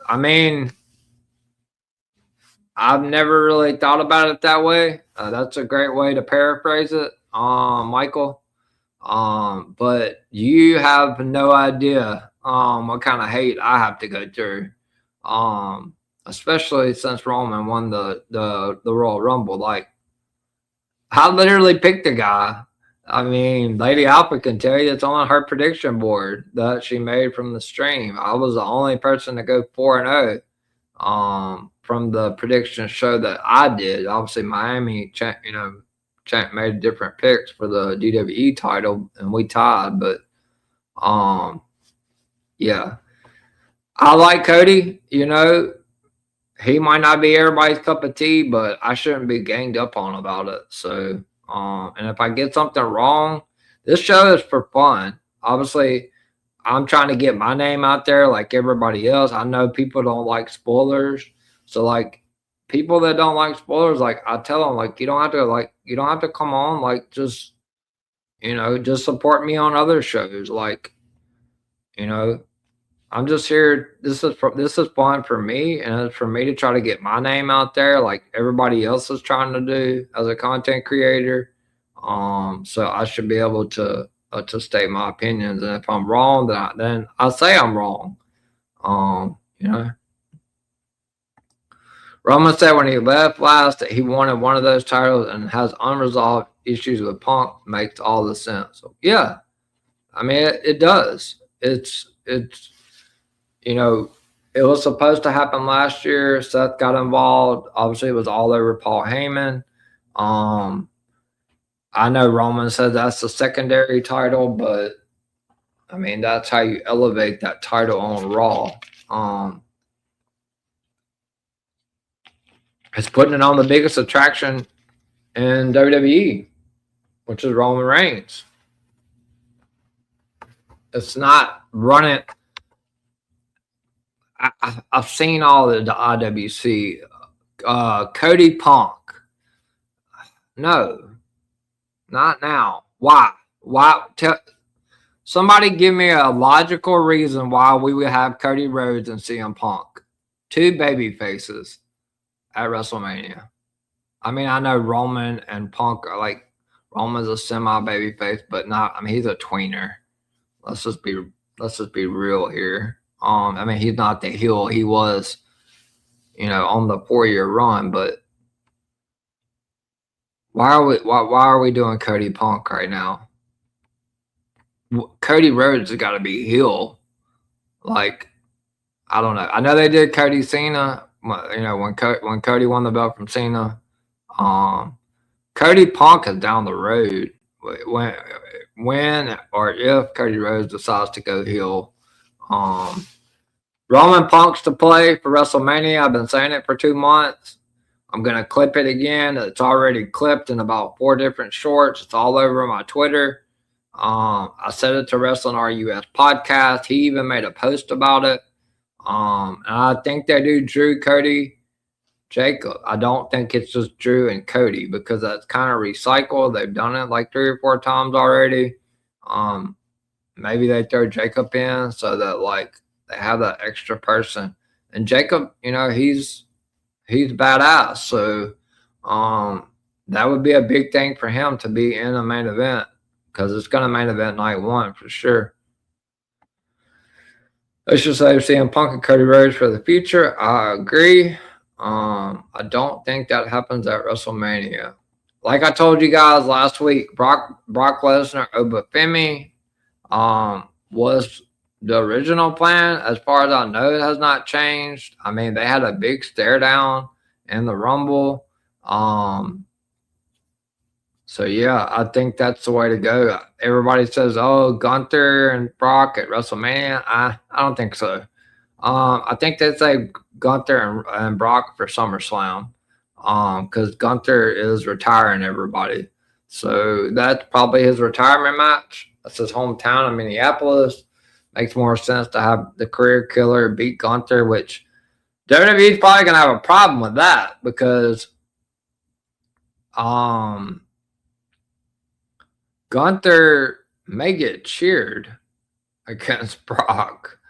I've never really thought about it that way. That's a great way to paraphrase it, Michael. But you have no idea what kind of hate I have to go through. Especially since Roman won the Royal Rumble. Like, I literally picked the guy. I mean, Lady Alpha can tell you it's on her prediction board that she made from the stream. I was the only person to go 4-0 from the prediction show that I did. Obviously, Miami, made different picks for the WWE title, and we tied. But yeah, I like Cody. He might not be everybody's cup of tea, but I shouldn't be ganged up on about it. So, and if I get something wrong, this show is for fun. Obviously, I'm trying to get my name out there like everybody else. I know people don't like spoilers. So, like, people that don't like spoilers, like, I tell them, like, you don't have to come on, like, just support me on other shows. Like, I'm just here. This is fun for me, and it's for me to try to get my name out there, like everybody else is trying to do as a content creator. So I should be able to state my opinions, and if I'm wrong, then I say I'm wrong. Roman said when he left last that he wanted one of those titles and has unresolved issues with Punk. Makes all the sense. So, yeah, I mean it does. It's it was supposed to happen last year. Seth got involved. Obviously, it was all over Paul Heyman. I know Roman said that's the secondary title, but I mean, that's how you elevate that title on Raw. It's putting it on the biggest attraction in WWE, which is Roman Reigns. It's not running. I've seen all the IWC. Cody Punk. No, not now. Why? Somebody give me a logical reason why we would have Cody Rhodes and CM Punk. Two baby faces at WrestleMania. I mean, I know Roman and Punk are like, Roman's a semi baby face, but not. I mean, he's a tweener. Let's just be real here. I mean, he's not the heel he was, on the 4-year run. But why are we doing Cody Punk right now? Cody Rhodes has got to be heel. Like, I don't know. I know they did Cody Cena. When Cody won the belt from Cena. Cody Punk is down the road. When or if Cody Rhodes decides to go heel. Roman Punk's to play for WrestleMania. I've been saying it for 2 months. I'm going to clip it again. It's already clipped in about 4 different shorts. It's all over my Twitter. I said it to Wrestling RUS podcast. He even made a post about it. And I think they do Drew, Cody, Jacob. I don't think it's just Drew and Cody because that's kind of recycled. They've done it like 3 or 4 times already. Maybe they throw Jacob in so that like they have that extra person. And Jacob, he's badass. So that would be a big thing for him to be in a main event because it's going to main event night 1 for sure. Let's just say CM Punk and Cody Rhodes for the future. I agree. I don't think that happens at WrestleMania. Like I told you guys last week, Brock Lesnar, Obafemi was the original plan. As far as I know, it has not changed. I mean, they had a big stare down in the Rumble. So, yeah, I think that's the way to go. Everybody says, oh, Gunther and Brock at WrestleMania. I don't think so. I think they say Gunther and Brock for SummerSlam because Gunther is retiring everybody. So that's probably his retirement match. That's his hometown in Minneapolis. Makes more sense to have the career killer beat Gunther, which WWE's probably going to have a problem with that because Gunther may get cheered against Brock,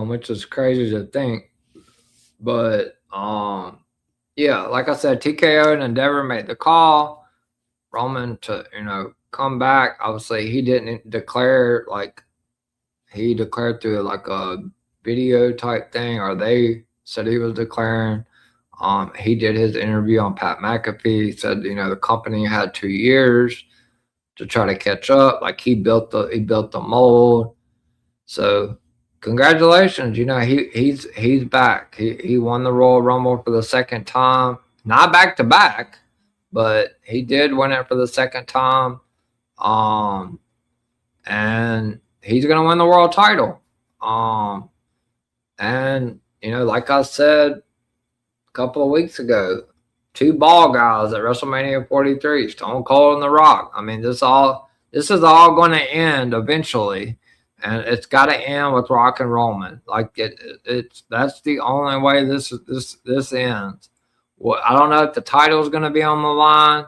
which is crazy to think. But, yeah, like I said, TKO and Endeavor made the call. Roman to, come back. Obviously, he didn't declare, like, he declared through like a video type thing, or they said he was declaring. He did his interview on Pat McAfee. He said, the company had 2 years to try to catch up. Like he built the mold. So congratulations. He's back. He won the Royal Rumble for the second time. Not back to back, but he did win it for the second time. And he's gonna win the world title. And like I said a couple of weeks ago, 2 ball guys at WrestleMania 43, Stone Cold and The Rock. I mean, this is all going to end eventually, and it's got to end with Rock and Roman. Like that's the only way this ends. Well, I don't know if the title is going to be on the line.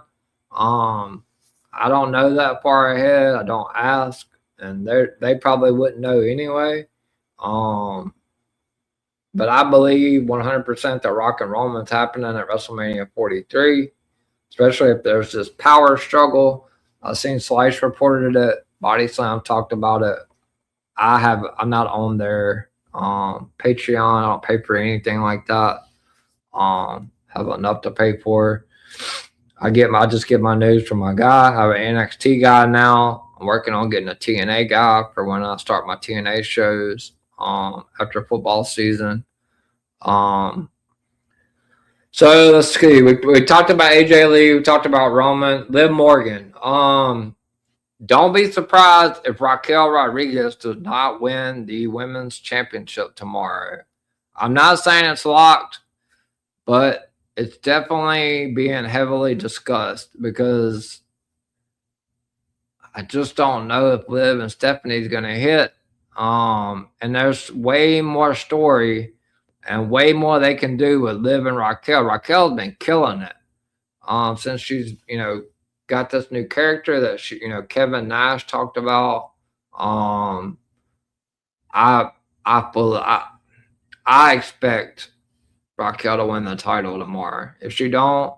I don't know that far ahead. I don't ask, and they probably wouldn't know anyway. But I believe 100% that Rock and Roman's happening at WrestleMania 43, especially if there's this power struggle. I've seen Slice reported it. Body Slam talked about it. I'm not on their Patreon. I don't pay for anything like that. Have enough to pay for. I just get my news from my guy. I have an NXT guy now. I'm working on getting a TNA guy for when I start my TNA shows after football season. So let's see. We talked about AJ Lee. We talked about Roman. Liv Morgan. Don't be surprised if Raquel Rodriguez does not win the women's championship tomorrow. I'm not saying it's locked, but it's definitely being heavily discussed because I just don't know if Liv and Stephanie's going to hit. And there's way more story and way more they can do with Liv and Raquel. Raquel's been killing it since she's, got this new character that Kevin Nash talked about. I expect Raquel to win the title tomorrow. If she don't,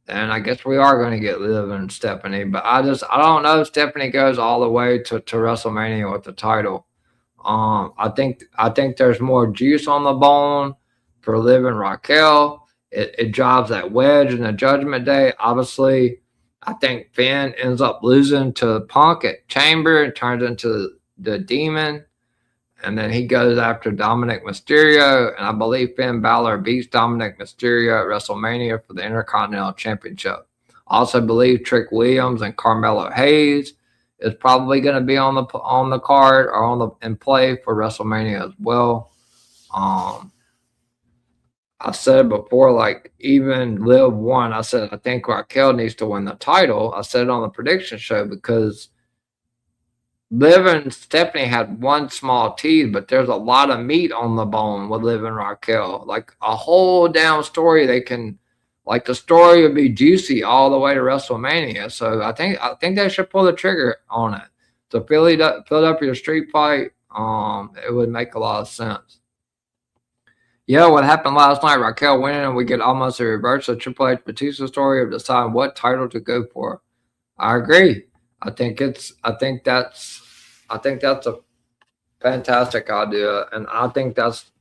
then I guess we are going to get Liv and Stephanie. But I don't know if Stephanie goes all the way to WrestleMania with the title. I think there's more juice on the bone for Liv and Raquel. It drives that wedge in the Judgment Day. Obviously, I think Finn ends up losing to Punk at Chamber and turns into the Demon. And then he goes after Dominic Mysterio. And I believe Finn Balor beats Dominic Mysterio at WrestleMania for the Intercontinental Championship. I also believe Trick Williams and Carmelo Hayes is probably going to be on the card or in play for WrestleMania as well. I said before, like even Liv won. I said I think Raquel needs to win the title. I said it on the prediction show because Liv and Stephanie had one small tease, but there's a lot of meat on the bone with Liv and Raquel. Like a whole damn story the story would be juicy all the way to WrestleMania. So I think they should pull the trigger on it. So build up your street fight. It would make a lot of sense. Yeah, what happened last night, Raquel winning, and we get almost a reverse of Triple H Batista story of deciding what title to go for. I agree. I think that's a fantastic idea, and I think that's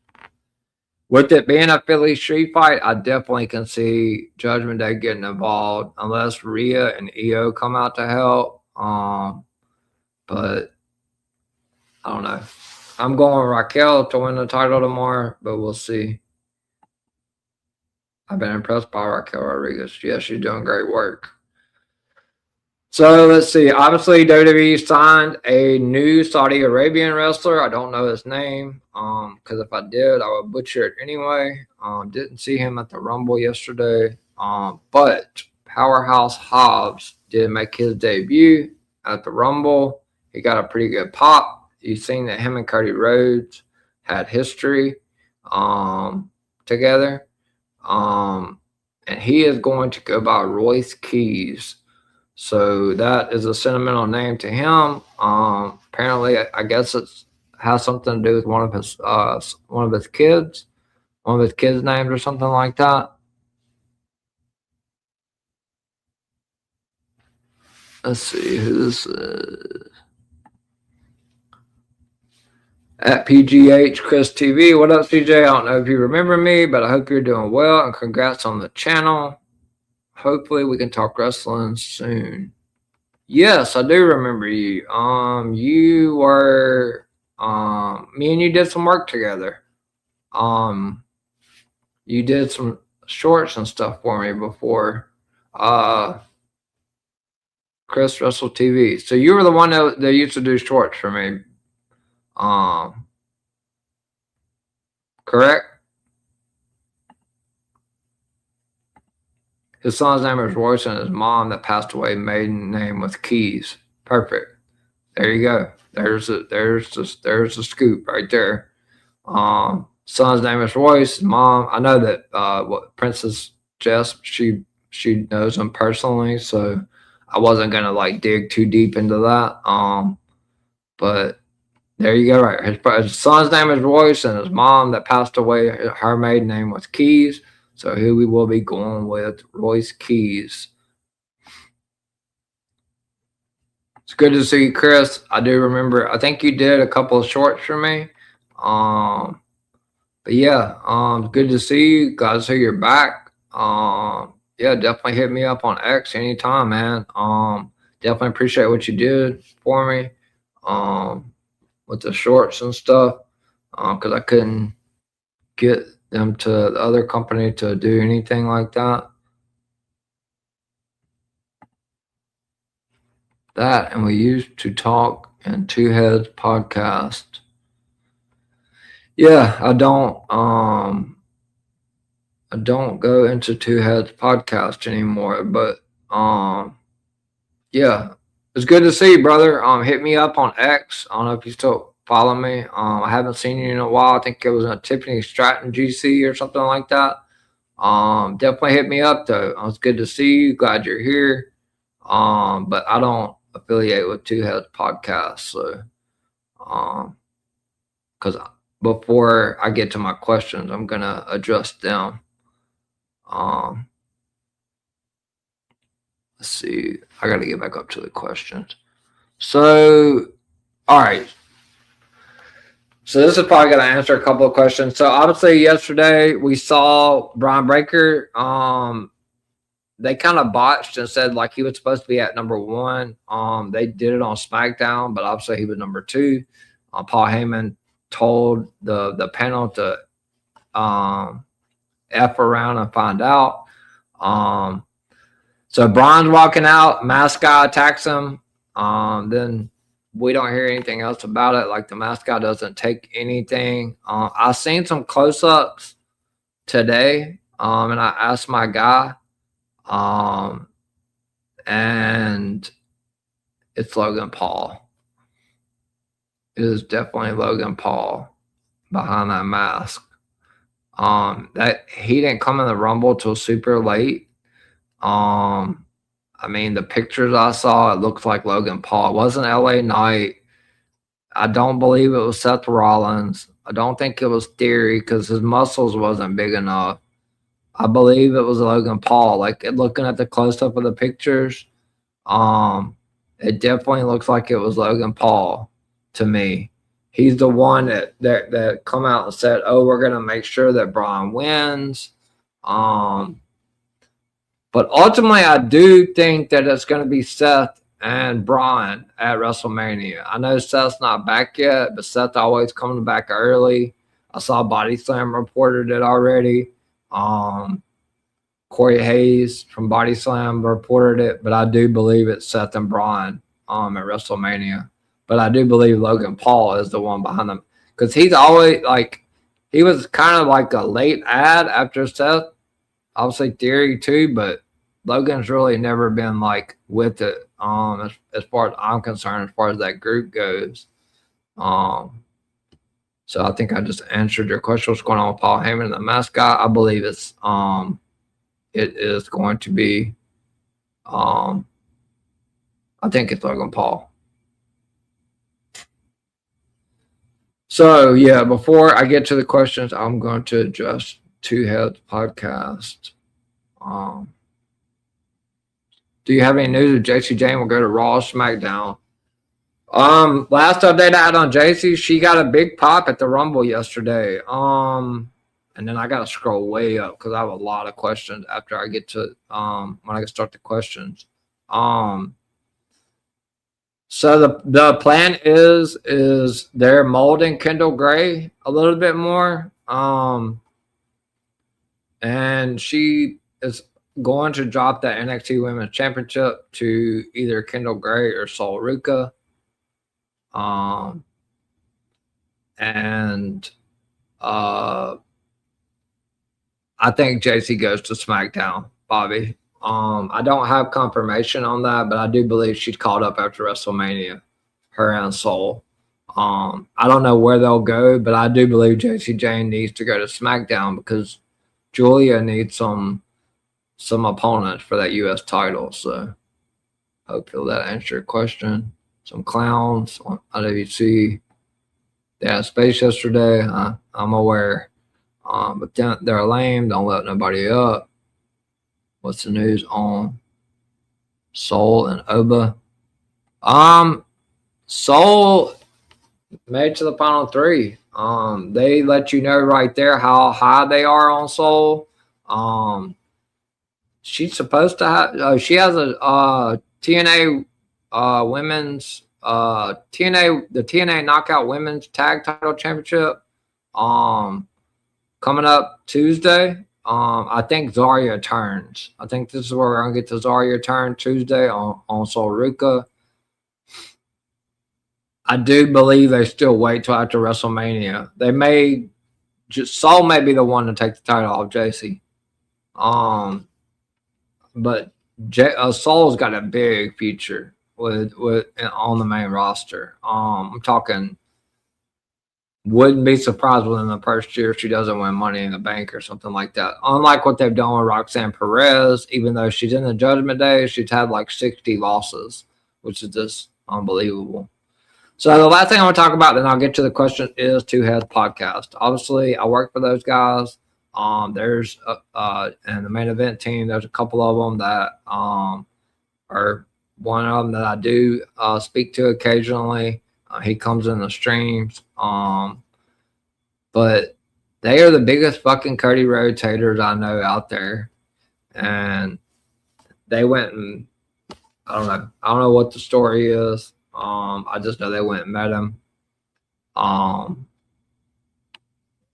with it being a Philly street fight. I definitely can see Judgment Day getting involved unless Rhea and Io come out to help. But I don't know. I'm going Raquel to win the title tomorrow, but we'll see. I've been impressed by Raquel Rodriguez. Yeah, she's doing great work. So let's see. Obviously, WWE signed a new Saudi Arabian wrestler. I don't know his name because if I did, I would butcher it anyway. Didn't see him at the Rumble yesterday. But Powerhouse Hobbs did make his debut at the Rumble. He got a pretty good pop. You've seen that him and Cody Rhodes had history together. And he is going to go by Royce Keys. So that is a sentimental name to him. Apparently, I guess it has something to do with one of his kids' names or something like that. Let's see who this is. At PGH Chris TV. What up, CJ? I don't know if you remember me, but I hope you're doing well, and congrats on the channel. Hopefully we can talk wrestling soon. Yes, I do remember you. You were me and you did some work together. You did some shorts and stuff for me before. Chris Russell TV. So you were the one that used to do shorts for me. Correct? His son's name is Royce, and his mom that passed away maiden name was Keys. Perfect. There you go. There's the scoop right there. Son's name is Royce. Mom, I know that what Princess Jess, she knows him personally, so I wasn't gonna like dig too deep into that. But there you go. Right, his son's name is Royce, and his mom that passed away, her maiden name was Keys. So here we will be going with Royce Keys. It's good to see you, Chris. I do remember. I think you did a couple of shorts for me. But yeah, good to see you. Glad to see you're back. Yeah, definitely hit me up on X anytime, man. Definitely appreciate what you did for me. With the shorts and stuff. Because I couldn't get them to the other company to do anything like that. That, and we used to talk in Two Heads podcast. Yeah, I don't go into Two Heads podcast anymore, but yeah, it's good to see you, brother. Hit me up on X. I don't know if you still follow me. I haven't seen you in a while. I think it was a Tiffany Stratton GC or something like that. Definitely hit me up though. It's good to see you. Glad you're here. But I don't affiliate with Two Heads podcast, so because before I get to my questions, I'm gonna address them. Let's see. I got to get back up to the questions. So, all right. So this is probably going to answer a couple of questions. So obviously yesterday we saw Brian Breaker. They kind of botched and said like he was supposed to be at number 1. They did it on SmackDown, but obviously he was number 2. Paul Heyman told the panel to F around and find out. So Brian's walking out, mask guy attacks him. Then we don't hear anything else about it. Like the mask guy doesn't take anything. I seen some close-ups today, and I asked my guy, and it's Logan Paul. It is definitely Logan Paul behind that mask. That he didn't come in the Rumble till super late. I mean, the pictures I saw, it looked like Logan Paul. It wasn't LA Knight. I don't believe it was Seth Rollins. I don't think it was Theory because his muscles wasn't big enough. I believe it was Logan Paul. Like looking at the close up of the pictures, it definitely looks like it was Logan Paul to me. He's the one that come out and said, "Oh, we're gonna make sure that Brian wins." But ultimately, I do think that it's going to be Seth and Brian at WrestleMania. I know Seth's not back yet, but Seth always coming back early. I saw Body Slam reported it already. Corey Hayes from Body Slam reported it, but I do believe it's Seth and Brian at WrestleMania. But I do believe Logan Paul is the one behind them because he's always like he was kind of like a late ad after Seth. Obviously Theory too, but Logan's really never been like with it as far as I'm concerned, as far as that group goes. So I think I just answered your question. What's going on with Paul Heyman and the mascot? I believe it is going to be I think it's Logan Paul. So yeah, before I get to the questions, I'm going to address Two Heads podcast. Do you have any news of JC Jane will go to Raw or SmackDown? Last update I had on JC, she got a big pop at the Rumble yesterday. And then I gotta scroll way up because I have a lot of questions after I get to when I start the questions. So the plan is they're molding Kendall Gray a little bit more. And she is going to drop that NXT Women's Championship to either Kendall Gray or Sol Ruca. And I think JC goes to SmackDown, Bobby. I don't have confirmation on that, but I do believe she's called up after WrestleMania, her and Sol. I don't know where they'll go, but I do believe JC Jane needs to go to SmackDown because Julia needs some opponents for that U.S. title. So hopefully that answers your question. Some clowns on IWC. They had space yesterday. I'm aware. But they're lame. Don't let nobody up. What's the news on Sol and Oba? Sol made to the final three. They let you know right there how high they are on Sol. She's supposed to have. She has a TNA women's the TNA Knockout Women's Tag Title Championship. Coming up Tuesday. I think Zarya turns. I think this is where we're gonna get to Zarya turn Tuesday on Sol Ruca. I do believe they still wait till after WrestleMania. They may Sol may be the one to take the title off JC. But Sol's got a big future with on the main roster. I'm talking. Wouldn't be surprised within the first year if she doesn't win Money in the Bank or something like that. Unlike what they've done with Roxanne Perez, even though she's in the Judgment Day, she's had like 60 losses, which is just unbelievable. So the last thing I want to talk about, then I'll get to the question, is Two Heads Podcast. Obviously, I work for those guys. There's and the main event team, there's a couple of them that are one of them that I do speak to occasionally. He comes in the streams. But they are the biggest fucking Cody Rhodes haters I know out there. And they went and I don't know what the story is. I just know they went and met him.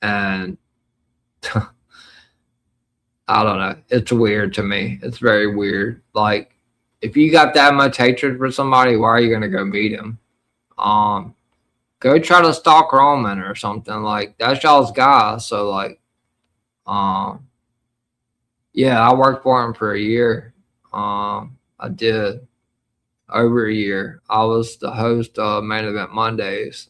And I don't know. It's weird to me. It's very weird. Like, if you got that much hatred for somebody, why are you gonna go meet him? Go try to stalk Roman or something. Like, that's y'all's guy. So like, yeah, I worked for him for a year. I did over a year. I was the host of Main Event Mondays.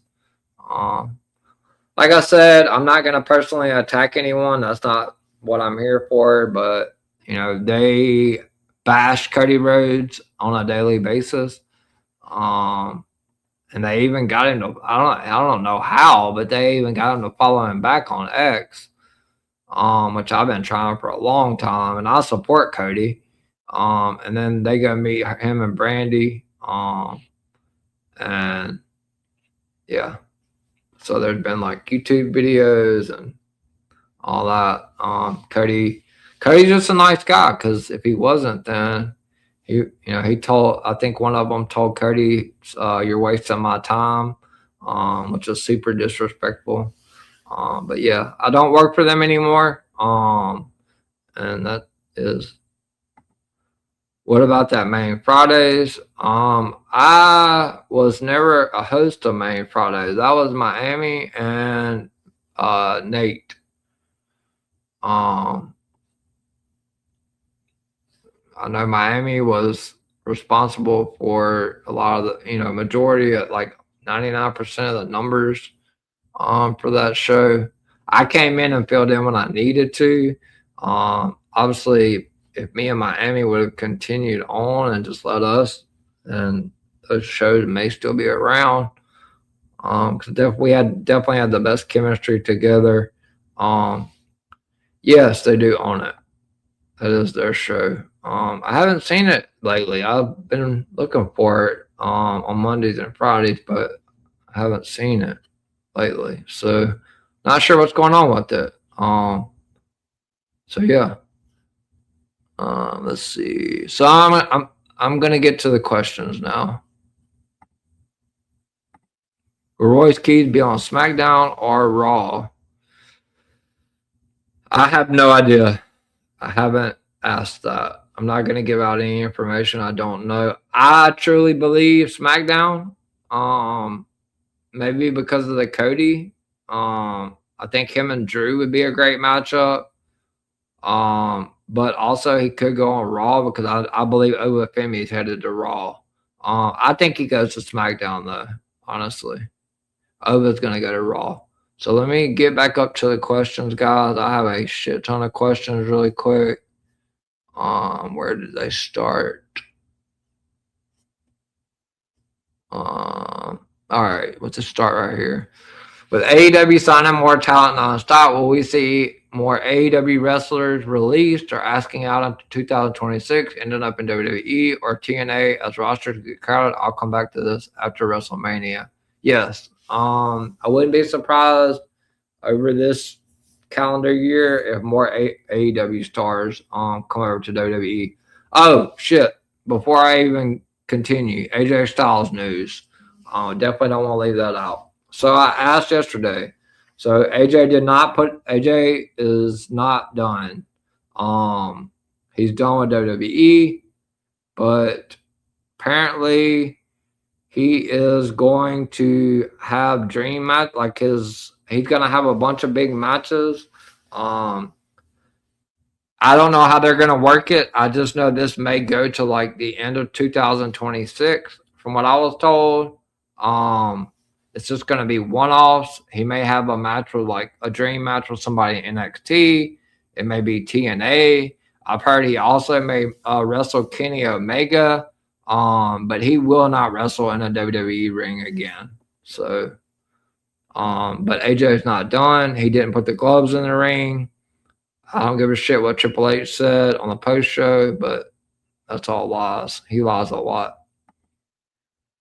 Like I said, I'm not gonna personally attack anyone. That's not what I'm here for. But you know, they bash Cody Rhodes on a daily basis. And they even got him to, I don't know how, but they even got him to follow him back on X, which I've been trying for a long time, and I support Cody. And then they go meet him and Brandy. And yeah. So there's been like YouTube videos and all that. Cody's just a nice guy, because if he wasn't, then he told, I think one of them told Cody, "You're wasting my time," which is super disrespectful. But yeah, I don't work for them anymore. And that is. What about that Main Fridays? I was never a host of Main Fridays. That was Miami and Nate. I know Miami was responsible for a lot of the, majority of like 99% of the numbers for that show. I came in and filled in when I needed to. Obviously, if me and Miami would have continued on and just let us, then those shows may still be around. Because we definitely had the best chemistry together. Yes, they do own it. That is their show. I haven't seen it lately. I've been looking for it. on Mondays and Fridays, but I haven't seen it lately. So not sure what's going on with it. So yeah. Let's see. So I'm gonna get to the questions now. Will Royce Keys be on SmackDown or Raw? I have no idea. I haven't asked that. I'm not going to give out any information I don't know. I truly believe SmackDown. Maybe because of the Cody. I think him and Drew would be a great matchup. But also he could go on Raw because I believe Obafemi is headed to Raw. I think he goes to SmackDown though. Honestly, Ova's going to go to Raw. So let me get back up to the questions, guys. I have a shit ton of questions really quick. Where did they start? All right, let's just start right here. With AEW signing more talent nonstop, will we see more AEW wrestlers released or asking out into 2026, ending up in WWE or TNA as rosters get crowded? I'll come back to this after WrestleMania. Yes. I wouldn't be surprised over this calendar year if more AEW stars come over to WWE. Oh shit! Before I even continue, AJ Styles news. Definitely don't want to leave that out. So I asked yesterday. So AJ is not done. He's done with WWE, but apparently he is going to have dream match, like he's going to have a bunch of big matches. I don't know how they're going to work it. I just know this may go to like the end of 2026 from what I was told. It's just going to be one-offs. He may have a match with like a dream match with somebody in NXT. It may be TNA. I've heard he also may wrestle Kenny Omega. But he will not wrestle in a WWE ring again. So, but AJ's not done. He didn't put the gloves in the ring. I don't give a shit what Triple H said on the post show, but that's all lies. He lies a lot.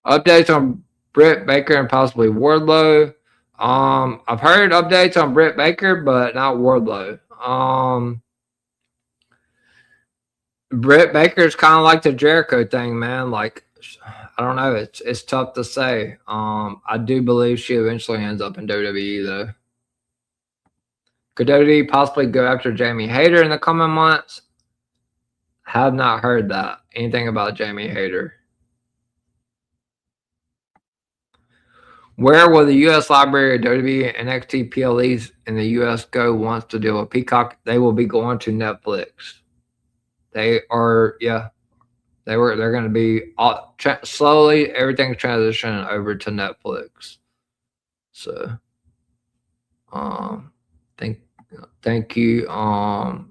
Updates on Britt Baker and possibly Wardlow. I've heard updates on Britt Baker, but not Wardlow. Britt Baker's kind of like the Jericho thing, man. Like, I don't know. It's tough to say. I do believe she eventually ends up in WWE, though. Could WWE possibly go after Jamie Hayter in the coming months? Have not heard that. Anything about Jamie Hayter. Where will the U.S. library of WWE and NXT PLEs in the U.S. go once to deal with Peacock? They will be going to Netflix. They are, yeah. They're going to be slowly everything's transitioning over to Netflix. So, thank you,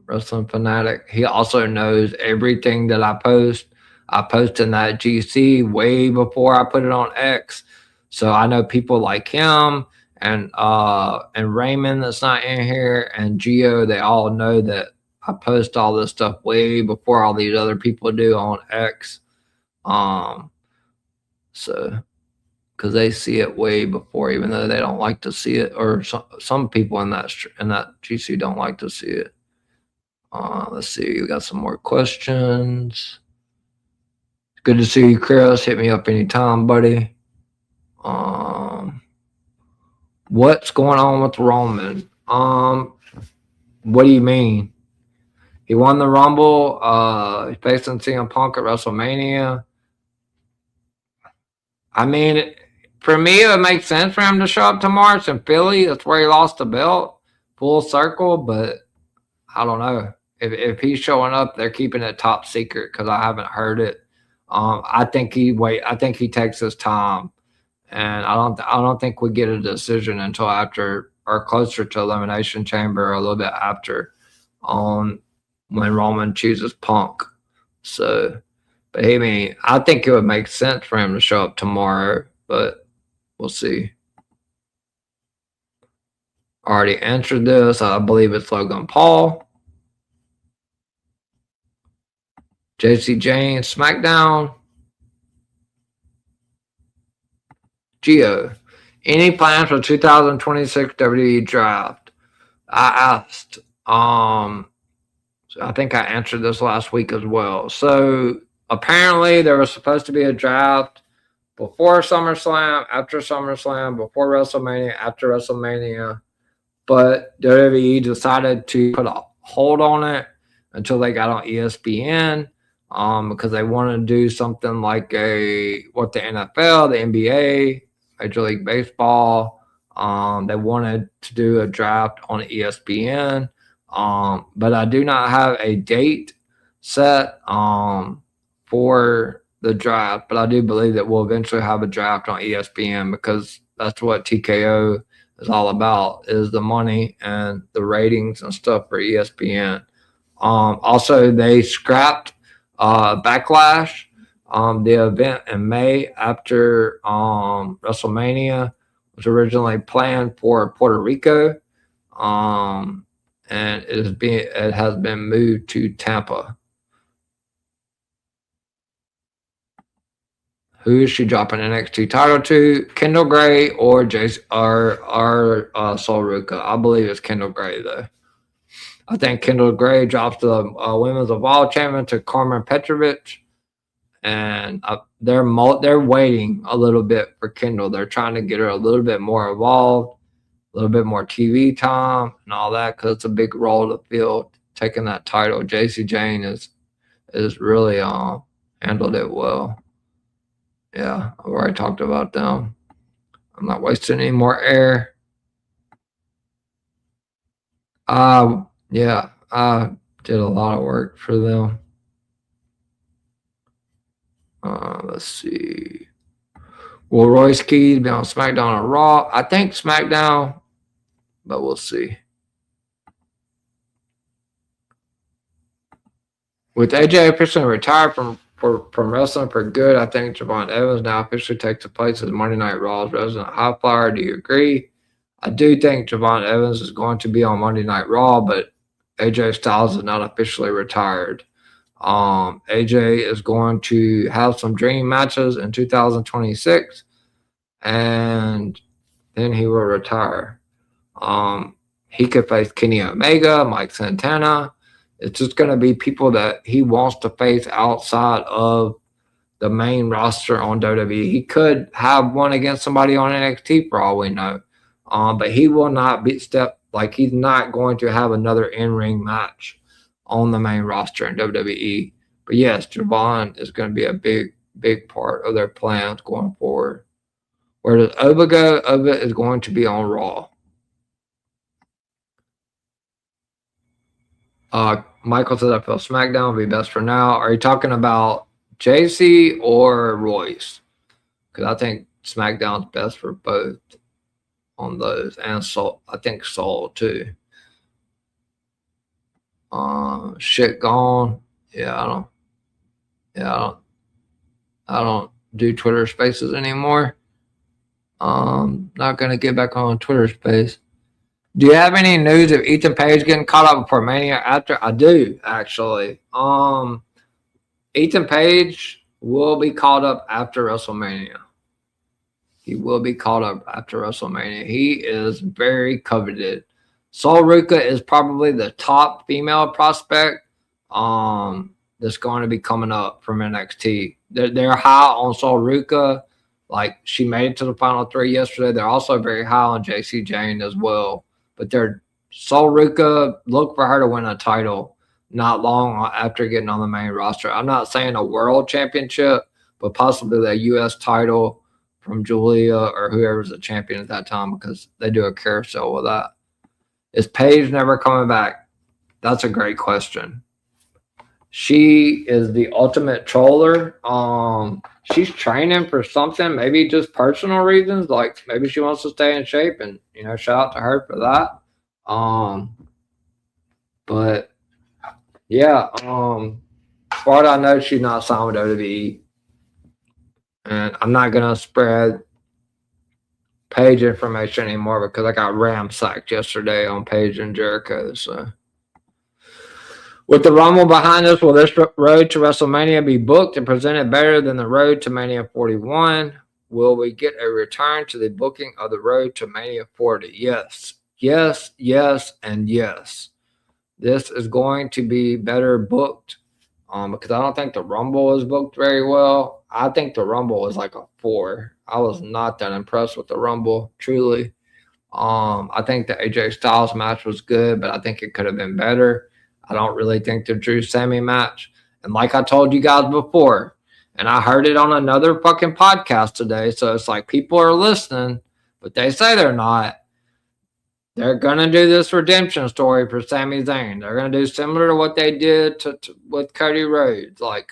Wrestling Fanatic. He also knows everything that I post. I post in that GC way before I put it on X. So I know people like him and Raymond that's not in here and Gio. They all know that I post all this stuff way before all these other people do on X. So, because they see it way before, even though they don't like to see it, or some people in that GC don't like to see it. Let's see, we got some more questions. Good to see you, Chris. Hit me up anytime, buddy. What's going on with Roman? What do you mean? He won the Rumble. He's facing CM Punk at WrestleMania. I mean, for me, it would make sense for him to show up to March in Philly. That's where he lost the belt. Full circle, but I don't know. If he's showing up, they're keeping it top secret because I haven't heard it. I think he takes his time, and I don't think we get a decision until after or closer to Elimination Chamber or a little bit after on when Roman chooses Punk. So, but I mean, I think it would make sense for him to show up tomorrow, but we'll see. Already answered this. I believe it's Logan Paul. JC James, SmackDown. Geo, any plans for 2026 WWE draft? I asked. So I think I answered this last week as well. So apparently there was supposed to be a draft before SummerSlam, after SummerSlam, before WrestleMania, after WrestleMania, but WWE decided to put a hold on it until they got on ESPN, because they wanted to do something like what the NFL, the NBA, Major League Baseball, they wanted to do a draft on ESPN, but I do not have a date set for the draft, but I do believe that we'll eventually have a draft on ESPN, because that's what TKO is all about, is the money and the ratings and stuff for ESPN. Also, they scrapped Backlash, the event in May after WrestleMania was originally planned for Puerto Rico, and it has been moved to Tampa. Who is she dropping NXT title to? Kendall Gray or Sol Ruca? I believe it's Kendall Gray, though. I think Kendall Gray drops the Women's Evolve Champion to Carmen Petrovich, and they're waiting a little bit for Kendall. They're trying to get her a little bit more involved, a little bit more TV time, and all that, because it's a big role to fill taking that title. Jacy Jayne is really handled it well. Yeah, I've already talked about them. I'm not wasting any more air. Yeah, I did a lot of work for them. Let's see. Will Royce Keys be on SmackDown or Raw? I think SmackDown, but we'll see. With AJ officially retired from wrestling for good, I think Javon Evans now officially takes the place as Monday Night Raw's resident high flyer. Do you agree? I do think Javon Evans is going to be on Monday Night Raw, but AJ Styles is not officially retired. AJ is going to have some dream matches in 2026, and then he will retire. He could face Kenny Omega, Mike Santana. It's just going to be people that he wants to face outside of the main roster on WWE. He could have one against somebody on NXT for all we know. But he will not he's not going to have another in-ring match on the main roster in WWE. But yes, Javon is going to be a big, big part of their plans going forward. Where does Oba go? Oba is going to be on Raw. Michael says, I feel SmackDown will be best for now. Are you talking about JC or Royce? Because I think SmackDown's best for both on those. And Soul, I think Soul too. Shit gone. I don't do Twitter Spaces anymore. Not gonna get back on Twitter Space. Do you have any news of Ethan Page getting caught up before Mania after? I do, actually. Ethan Page will be caught up after WrestleMania. He will be caught up after WrestleMania. He is very coveted. Sol Ruca is probably the top female prospect that's going to be coming up from NXT. They're high on Sol Ruca. Like, she made it to the final three yesterday. They're also very high on Jacy Jayne as well. But Sol Ruca, look for her to win a title not long after getting on the main roster. I'm not saying a world championship, but possibly the U.S. title from Julia or whoever's the champion at that time, because they do a carousel with that. Is Paige never coming back? That's a great question. She is the ultimate troller. She's training for something, maybe just personal reasons, like maybe she wants to stay in shape, and shout out to her for that. But yeah, as far as I know, she's not signed with WWE, and I'm not gonna spread Paige information anymore because I got ramsacked yesterday on Paige and Jericho. So, with the Rumble behind us, will this road to WrestleMania be booked and presented better than the road to Mania 41? will we get a return to the booking of the road to Mania 40? Yes, yes, yes, and yes. This is going to be better booked because I don't think the Rumble was booked very well. I think the Rumble was like a 4. I was not that impressed with the Rumble, truly. I think the AJ Styles match was good, but I think it could have been better. I don't really think the Drew Sammy match. And like I told you guys before, and I heard it on another fucking podcast today, so it's like people are listening, but they say they're not. They're gonna do this redemption story for Sami Zayn. They're gonna do similar to what they did with Cody Rhodes. Like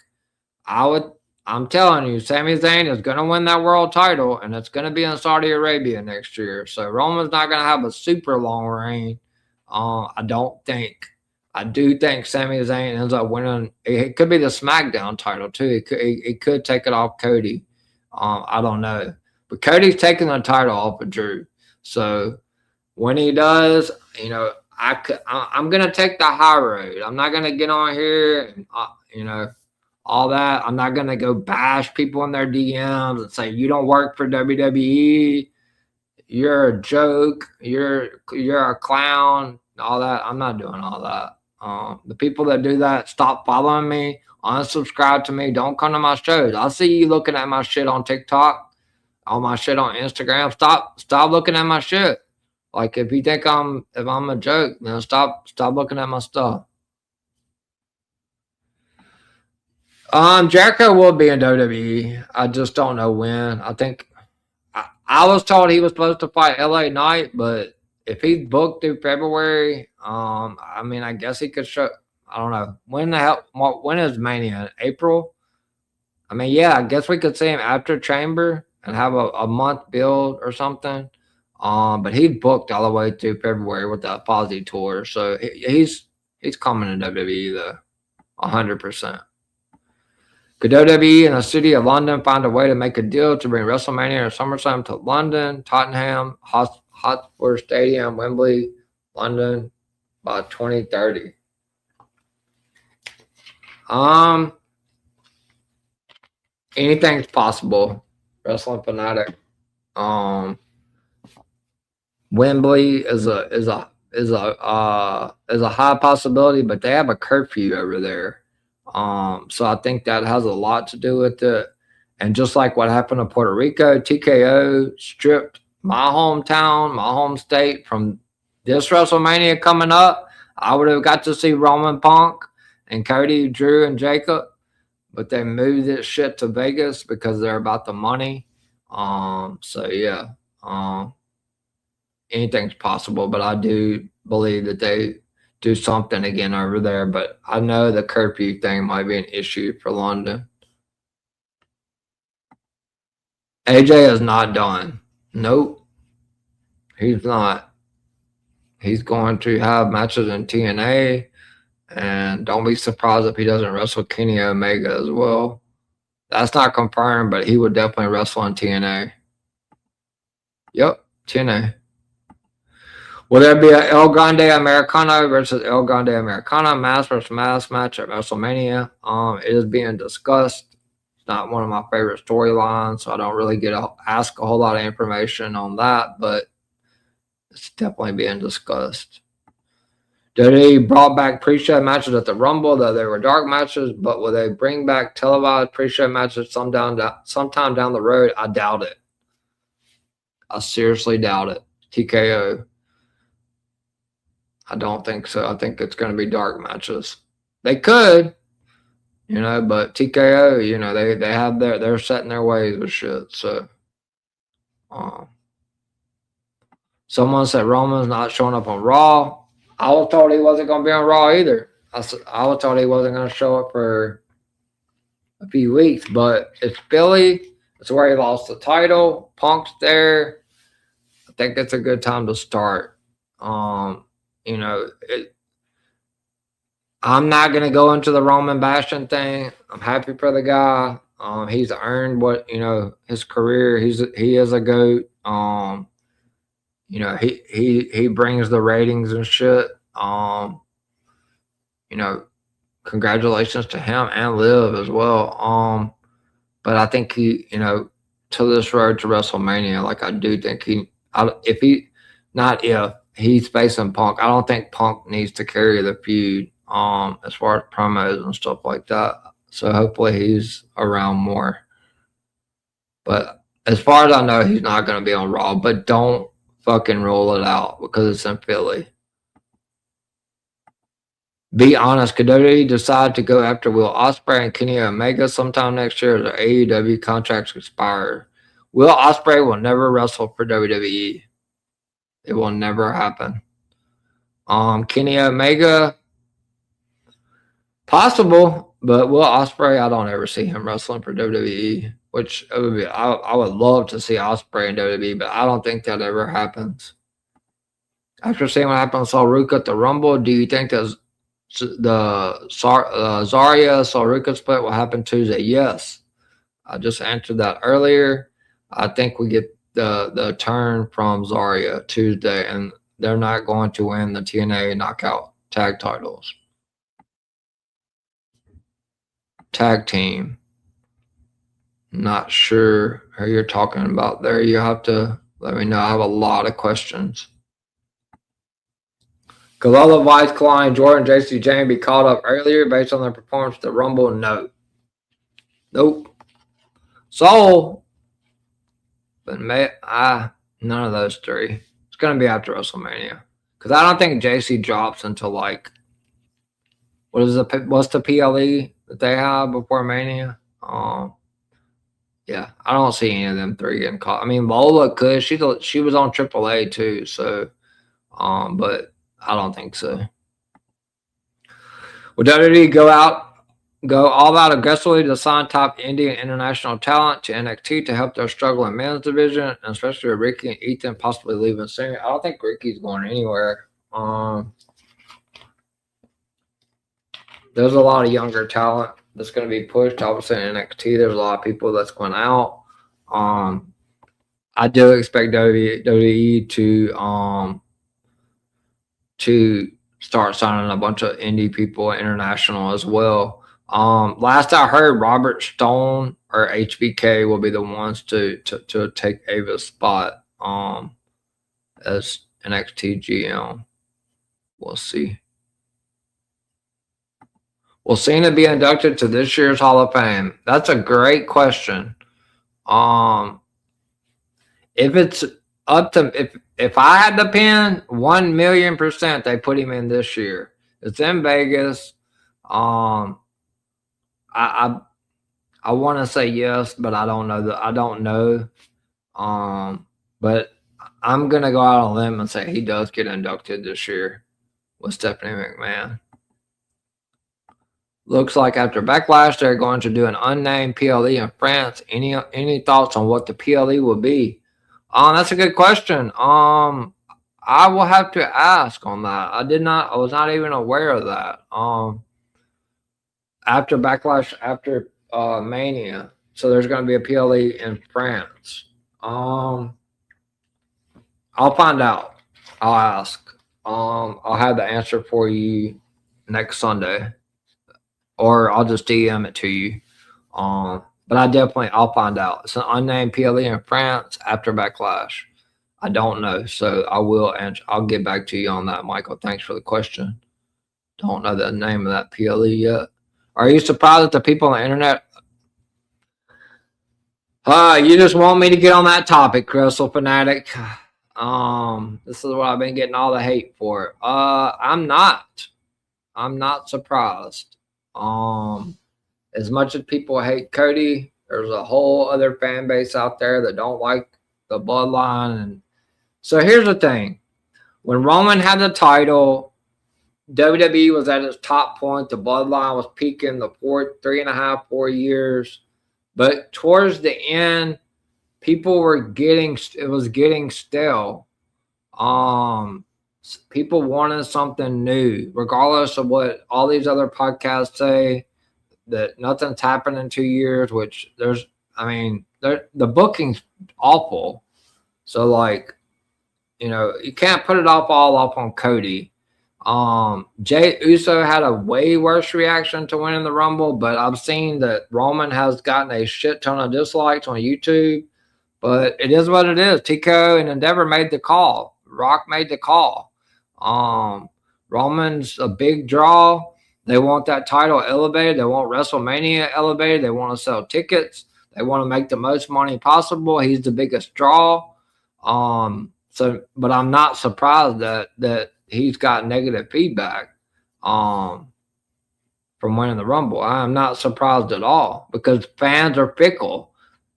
I'm telling you, Sami Zayn is gonna win that world title, and it's gonna be in Saudi Arabia next year. So Roman's not gonna have a super long reign. I don't think. I do think Sami Zayn ends up winning. It could be the SmackDown title too. It could take it off Cody. I don't know, but Cody's taking the title off of Drew. So when he does, I'm gonna take the high road. I'm not gonna get on here and all that. I'm not gonna go bash people in their DMs and say you don't work for WWE. You're a joke. You're a clown. All that. I'm not doing all that. The people that do that, stop following me. Unsubscribe to me. Don't come to my shows. I see you looking at my shit on TikTok, all my shit on Instagram. Stop looking at my shit. Like if you think I'm a joke, then stop looking at my stuff. Jericho will be in WWE. I just don't know when. I think I was told he was supposed to fight LA Knight, but if he's booked through February, I guess he could show. I don't know when is Mania? April? I guess we could see him after Chamber and have a month build or something. But he's booked all the way through February with that Fozzy tour, so he's coming to WWE though, 100%. Could WWE and the city of London find a way to make a deal to bring WrestleMania and SummerSlam to London, Tottenham, Hotspur Stadium, Wembley, London by 2030? Anything's possible. Wrestling fanatic. Wembley is a high possibility, but they have a curfew over there. So I think that has a lot to do with it. And just like what happened in Puerto Rico, TKO stripped my hometown, my home state from this WrestleMania coming up. I would have got to see Roman Punk and Cody, Drew, and Jacob, but they moved this shit to Vegas because they're about the money. Anything's possible, but I do believe that they do something again over there. But I know the curfew thing might be an issue for London. AJ is not done. Nope. He's not. He's going to have matches in TNA, and don't be surprised if he doesn't wrestle Kenny Omega as well. That's not confirmed, but he would definitely wrestle in TNA. Yep, TNA. Will there be an El Grande Americano versus El Grande Americana mass versus mass match at WrestleMania? It is being discussed. It's not one of my favorite storylines, so I don't really ask a whole lot of information on that, but it's definitely being discussed. WWE brought back pre-show matches at the Rumble, though they were dark matches, but will they bring back televised pre-show matches sometime down the road? I doubt it. I seriously doubt it. TKO. I don't think so. I think it's going to be dark matches. They could, but TKO, they have they're set in their ways with shit. So, someone said Roman's not showing up on Raw. I was told he wasn't going to be on Raw either. I was told he wasn't going to show up for a few weeks, but it's Philly. It's where he lost the title. Punk's there. I think it's a good time to start. I'm not going to go into the Roman bashing thing. I'm happy for the guy. He's earned what, his career. He is a GOAT. He brings the ratings and shit. Congratulations to him and Liv as well. But I think to this road to WrestleMania. Like, I do think he's facing Punk, I don't think Punk needs to carry the feud, as far as promos and stuff like that. So hopefully he's around more. But as far as I know, he's not going to be on Raw. But don't fucking rule it out because it's in Philly. Be honest, could WWE decide to go after Will Ospreay and Kenny Omega sometime next year as their AEW contracts expire? Will Ospreay will never wrestle for WWE. It will never happen. Kenny Omega, possible, but Will Ospreay, I don't ever see him wrestling for WWE. Which it would be, I would love to see Ospreay in WWE, but I don't think that ever happens. After seeing what happened with Sol Ruca at the Rumble, do you think that the Zarya Sol Ruca split will happen Tuesday? Yes. I just answered that earlier. I think we get the turn from Zarya Tuesday, and they're not going to win the TNA Knockout tag titles. Tag team. Not sure who you're talking about there. You have to let me know. I have a lot of questions. Galella, Vice, Klein, Jordan, JC, Jane be called up earlier based on their performance at the Rumble? No. Nope. Soul. But none of those three. It's going to be after WrestleMania. Because I don't think JC drops until like, what's the PLE that they have before Mania? Yeah, I don't see any of them three getting caught. I mean, Lola could. She was on AAA too, so but I don't think so. Would WWE go all out aggressively to sign top indie and international talent to NXT to help their struggling men's division, and especially with Ricky and Ethan possibly leaving soon? I don't think Ricky's going anywhere. There's a lot of younger talent that's going to be pushed. Obviously in NXT, there's a lot of people that's going out. I do expect WWE to start signing a bunch of indie people international as well. Last I heard, Robert Stone or HBK will be the ones to take Ava's spot as NXT GM. We'll see. Will Cena be inducted to this year's Hall of Fame? That's a great question. If it's up to if I had to pin, 1,000,000% they put him in this year. It's in Vegas. I want to say yes, but I don't know I don't know. But I'm gonna go out on a limb and say he does get inducted this year with Stephanie McMahon. Looks like after Backlash, they're going to do an unnamed PLE in France. Any thoughts on what the PLE will be? That's a good question. I will have to ask on that. I was not even aware of that. After Backlash, after Mania, so there's going to be a PLE in France. I'll find out. I'll ask. I'll have the answer for you next Sunday. Or I'll just DM it to you. But I'll find out. It's an unnamed PLE in France after Backlash. I don't know. So I will answer. I'll get back to you on that, Michael. Thanks for the question. Don't know the name of that PLE yet. Are you surprised that the people on the internet? You just want me to get on that topic, Crystal Fanatic. This is what I've been getting all the hate for. I'm not surprised. As much as people hate Cody, there's a whole other fan base out there that don't like the bloodline. And so here's the thing. When Roman had the title, WWE was at its top point. The bloodline was peaking the 3.5, 4 years. But towards the end, people were getting stale. People wanted something new, regardless of what all these other podcasts say, that nothing's happened in 2 years, which the booking's awful. So, like, you can't put it all off on Cody. Jey Uso had a way worse reaction to winning the Rumble, but I've seen that Roman has gotten a shit ton of dislikes on YouTube. But it is what it is. Tico and Endeavor made the call. Rock made the call. Roman's a big draw. They want that title elevated. They want WrestleMania elevated. They want to sell tickets. They want to make the most money possible. He's the biggest draw. But I'm not surprised that he's got negative feedback from winning the Rumble. I'm not surprised at all because fans are fickle.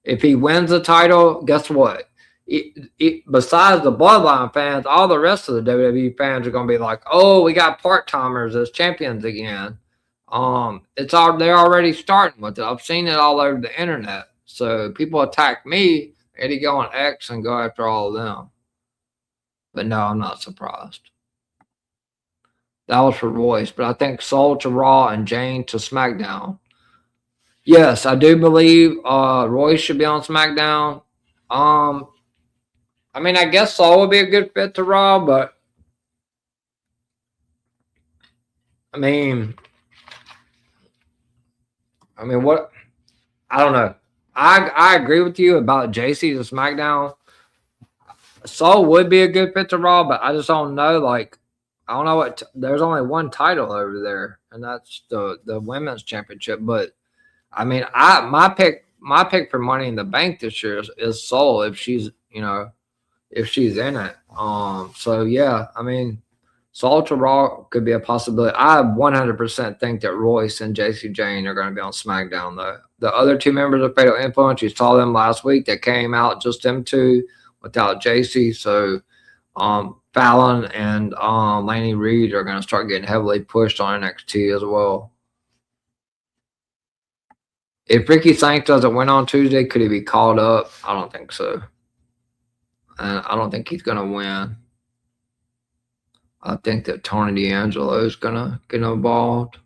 If he wins the title, guess what? Besides the Bloodline fans, all the rest of the WWE fans are going to be like, "Oh, we got part-timers as champions again." They're already starting with it. I've seen it all over the internet. So people attack me, Eddie go on X and go after all of them. But no, I'm not surprised. That was for Royce, but I think Soul to Raw and Jane to SmackDown. Yes, I do believe Royce should be on SmackDown. I mean, I guess Saul would be a good fit to Raw, but I mean, what? I don't know. I agree with you about JC to SmackDown. Saul would be a good fit to Raw, but I just don't know. Like, I don't know what. There's only one title over there, and that's the women's championship. But I mean, my pick for Money in the Bank this year is Saul if she's in it. So yeah, I mean, Saul to Raw could be a possibility. I 100% think that Royce and JC Jane are going to be on SmackDown though. The other two members of Fatal Influence, you saw them last week. They came out just them two without JC. So Fallon and Laney Reed are going to start getting heavily pushed on NXT as well. If Ricky Sainz doesn't win on Tuesday, could he be called up? I don't think so. And I don't think he's going to win. I think that Tony D'Angelo is going to get involved.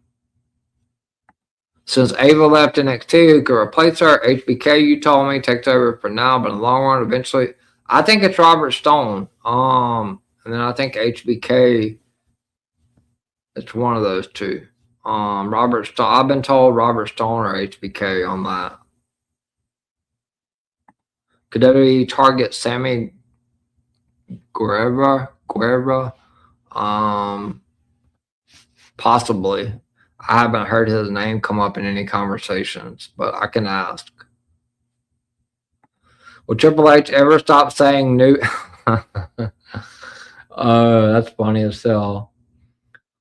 Since Ava left NXT, who could replace her? HBK, you told me, takes over for now, but in the long run, eventually, I think it's Robert Stone. And then I think HBK, it's one of those two. Robert Stone. I've been told Robert Stone or HBK on that. Could WWE target Sammy Guevara? Possibly. I haven't heard his name come up in any conversations, but I can ask. Will Triple H ever stop saying new? Oh, that's funny as hell.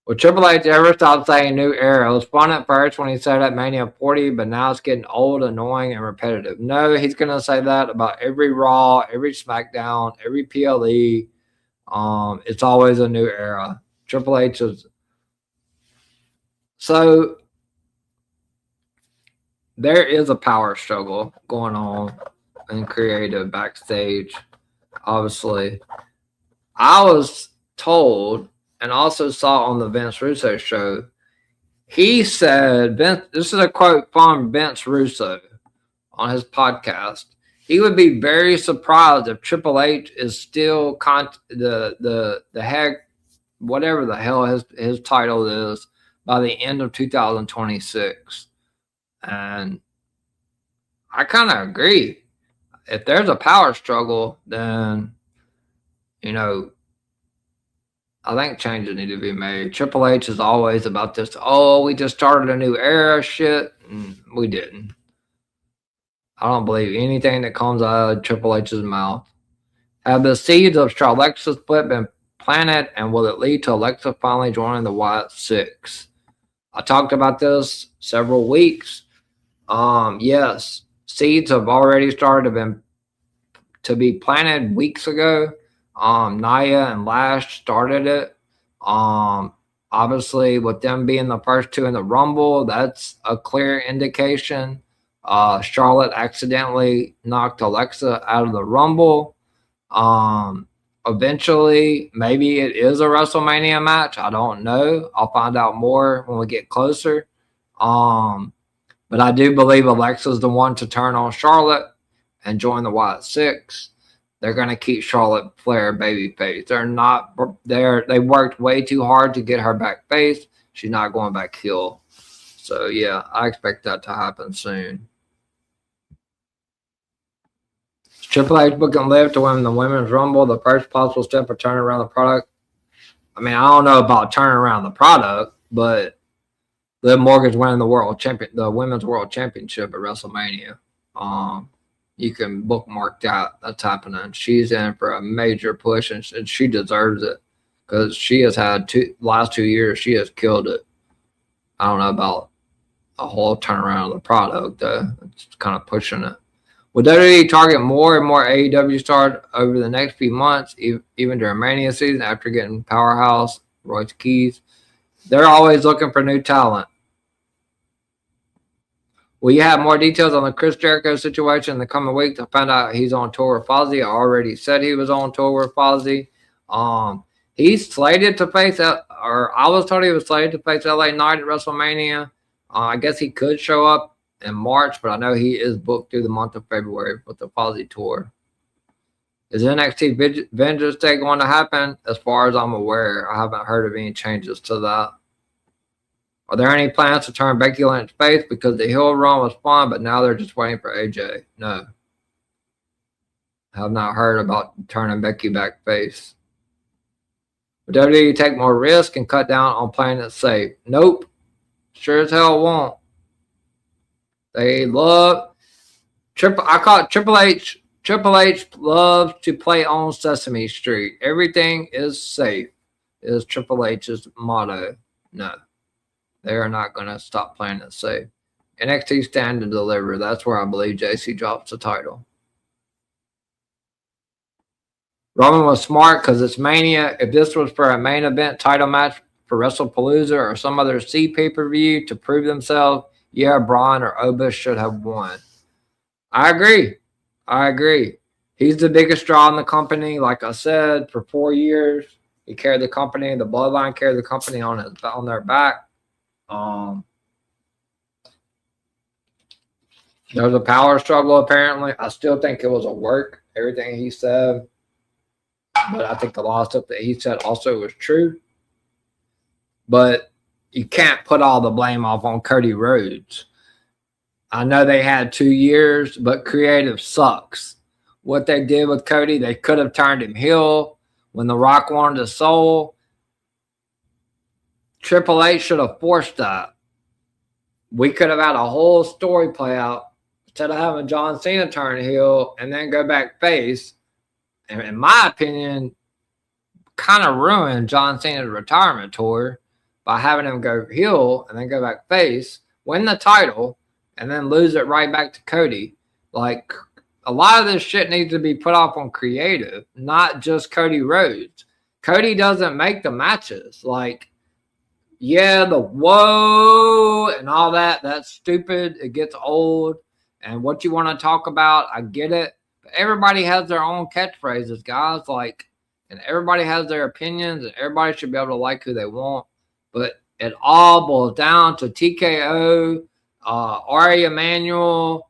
Will Triple H ever stop saying new era? It was fun at first when he said at Mania 40, but now it's getting old, annoying, and repetitive. No, he's going to say that about every Raw, every SmackDown, every PLE. It's always a new era. Triple H is... So, there is a power struggle going on in creative backstage, obviously. I was told, and also saw on the Vince Russo show, he said, this is a quote from Vince Russo on his podcast, he would be very surprised if Triple H is still the heck, whatever the hell his title is, by the end of 2026. And I kind of agree. If there's a power struggle, then, I think changes need to be made. Triple H is always about this, we just started a new era shit. And we didn't. I don't believe anything that comes out of Triple H's mouth. Have the seeds of Charlexa's split been planted, and will it lead to Alexa finally joining the Wyatt Six? I talked about this several weeks. Yes, seeds have already started to be planted weeks ago. Nia and Lash started it. Obviously, with them being the first two in the Rumble, that's a clear indication. Charlotte accidentally knocked Alexa out of the Rumble. Eventually, maybe it is a WrestleMania match. I don't know. I'll find out more when we get closer. But I do believe Alexa's the one to turn on Charlotte and join the Wyatt Six. They're going to keep Charlotte Flair babyface. They're not there. They worked way too hard to get her back face. She's not going back heel. So, yeah, I expect that to happen soon. Triple H booking Liv to win the Women's Rumble, the first possible step of turning around the product. I mean, I don't know about turning around the product, but Liv Morgan's winning the Women's World Championship at WrestleMania. You can bookmark that. That's happening. She's in for a major push, and she deserves it because she has had last 2 years. She has killed it. I don't know about a whole turnaround of the product, though. It's kind of pushing it. Will WWE target more and more AEW stars over the next few months, even during Mania season after getting Powerhouse, Royce Keys? They're always looking for new talent. Will you have more details on the Chris Jericho situation in the coming weeks? I found out he's on tour with Fozzy. I already said he was on tour with Fozzy. He's slated to face, or I was told he was slated to face LA Knight at WrestleMania. I guess he could show up in March, but I know he is booked through the month of February with the Fozzy tour. Is NXT Vengeance Day going to happen? As far as I'm aware, I haven't heard of any changes to that. Are there any plans to turn Becky Lynch face? Because the heel run was fun, but now they're just waiting for AJ. No. I have not heard about turning Becky back face. Would WWE take more risk and cut down on playing it safe? Nope. Sure as hell won't. They love I call it Triple H. Triple H loves to play on Sesame Street. Everything is safe, is Triple H's motto. No. They are not going to stop playing it safe. NXT stand and deliver. That's where I believe JC drops the title. Roman was smart because it's Mania. If this was for a main event title match for WrestlePalooza or some other C pay-per-view to prove themselves, yeah, Braun or Oba should have won. I agree. He's the biggest draw in the company. Like I said, for 4 years, he carried the company. The Bloodline carried the company on their back. There was a power struggle, apparently. I still think it was a work, everything he said. But I think a lot of stuff that he said also was true. But you can't put all the blame off on Cody Rhodes. I know they had 2 years, but creative sucks. What they did with Cody, they could have turned him heel when The Rock wanted his soul. Triple H should have forced that. We could have had a whole story play out instead of having John Cena turn heel and then go back face. And in my opinion, kind of ruined John Cena's retirement tour by having him go heel and then go back face, win the title, and then lose it right back to Cody. Like, a lot of this shit needs to be put off on creative, not just Cody Rhodes. Cody doesn't make the matches. Like, yeah, the whoa and all that, that's stupid. It gets old. And what you want to talk about, I get it. But everybody has their own catchphrases, guys. Like, and everybody has their opinions, and everybody should be able to like who they want. But it all boils down to TKO, Ari Emanuel,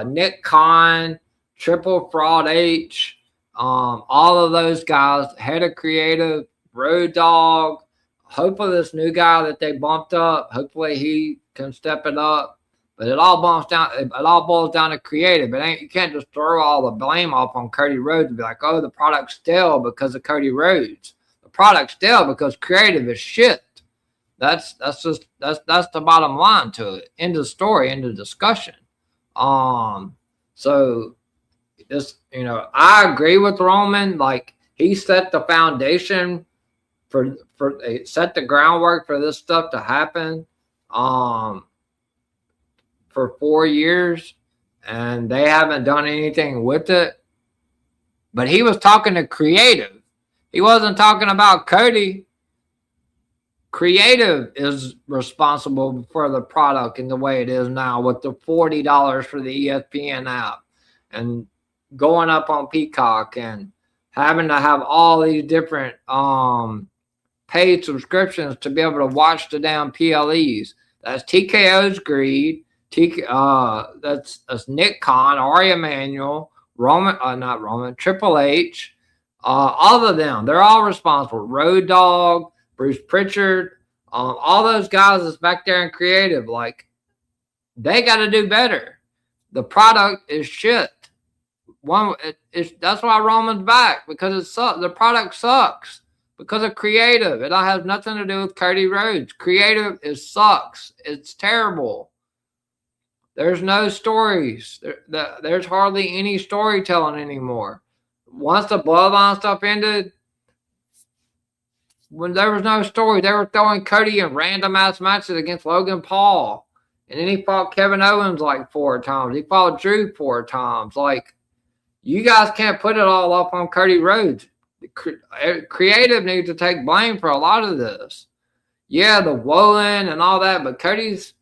Nick Khan, Triple Fraud H, all of those guys, head of creative, Road Dogg. Hopefully this new guy that they bumped up, hopefully he can step it up. But it all boils down to creative. You can't just throw all the blame off on Cody Rhodes and be like, oh, the product's stale because of Cody Rhodes. The product's stale because creative is shit. That's the bottom line to it. End of story, end of discussion. So this, I agree with Roman. Like, he set the foundation set the groundwork for this stuff to happen for 4 years, and they haven't done anything with it. But he was talking to creative. He wasn't talking about Cody. Creative is responsible for the product in the way it is now, with the $40 for the ESPN app and going up on Peacock and having to have all these different paid subscriptions to be able to watch the damn PLEs. That's TKO's greed. That's Nick Khan, Ari Emanuel, Triple H, all of them. They're all responsible. Road Dogg, Bruce Pritchard, all those guys that's back there in creative. Like, they got to do better. The product is shit. That's why Roman's back, because it sucks. The product sucks because of creative. It has nothing to do with Cody Rhodes. Creative sucks. It's terrible. There's no stories. There's hardly any storytelling anymore. Once the Bloodline stuff ended, when there was no story, they were throwing Cody in random ass matches against Logan Paul. And then he fought Kevin Owens like 4 times. He fought Drew 4 times. Like, you guys can't put it all up on Cody Rhodes. Creative needs to take blame for a lot of this. Yeah, the Wolin and all that, but Cody's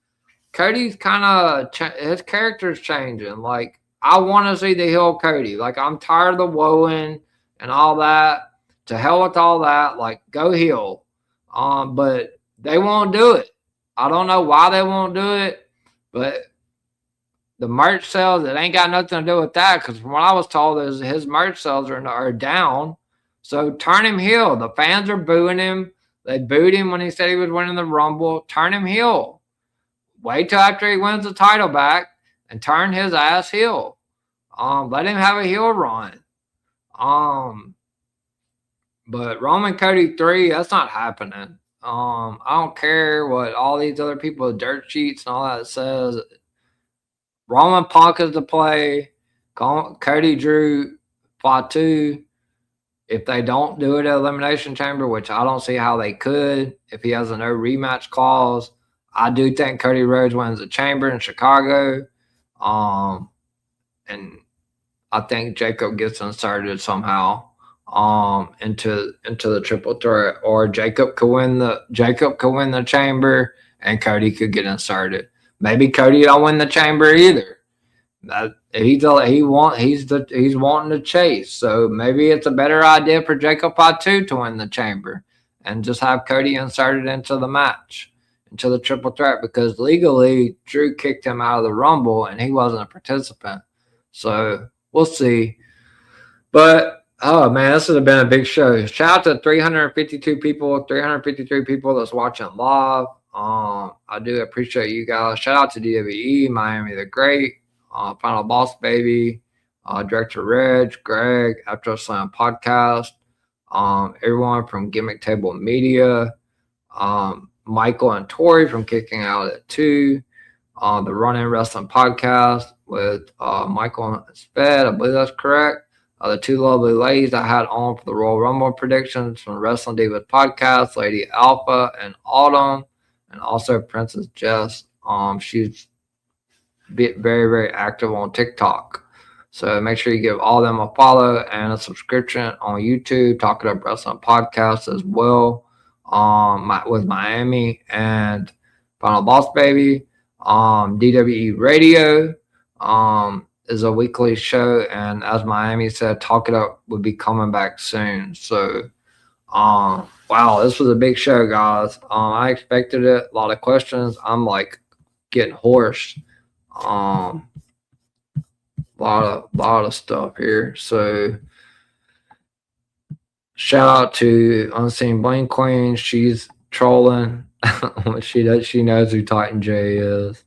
kind of, his character's changing. Like, I want to see the heel Cody. Like, I'm tired of the Wolin and all that. To hell with all that. Like, go heel. But they won't do it. I don't know why they won't do it, but the merch sales, it ain't got nothing to do with that, because from what I was told, is his merch sales are down. So turn him heel. The fans are booing him. They booed him when he said he was winning the Rumble. Turn him heel. Wait till after he wins the title back and turn his ass heel. Let him have a heel run. But Roman Cody 3, that's not happening. I don't care what all these other people, dirt sheets and all that says. Roman Punk is the play. Cody Drew Fatu. If they don't do it at Elimination Chamber, which I don't see how they could, if he has a no rematch clause, I do think Cody Rhodes wins the Chamber in Chicago. And I think Jacob gets inserted somehow into the triple threat, or Jacob could win the Chamber and Cody could get inserted. Maybe Cody don't win the Chamber either. He's wanting to chase, so maybe it's a better idea for Jacob Fatu to win the Chamber and just have Cody inserted into the match, into the triple threat, because legally Drew kicked him out of the Rumble and he wasn't a participant. So we'll see. But oh man, this has been a big show. Shout out to 353 people that's watching live. I do appreciate you guys. Shout out to DWE, Miami the Great, Final Boss Baby, Director Reg, Greg, After Slam Podcast, everyone from Gimmick Table Media, Michael and Tori from Kicking Out at 2, the Run-In Wrestling Podcast with Michael and Sped, I believe that's correct. The 2 lovely ladies I had on for the Royal Rumble predictions from Wrestling Divas Podcast, Lady Alpha and Autumn, and also Princess Jess. She's very, very active on TikTok. So make sure you give all them a follow and a subscription on YouTube, Talking Up Wrestling Podcast as well, with Miami and Final Boss Baby. DWE Radio is a weekly show, and as Miami said, Talk It Up would be coming back soon. So wow, this was a big show, guys. I expected it. A lot of questions. I'm like getting hoarse. A lot of stuff here. So shout out to Unseen Bling Queen. She's trolling. She knows who Titan J is.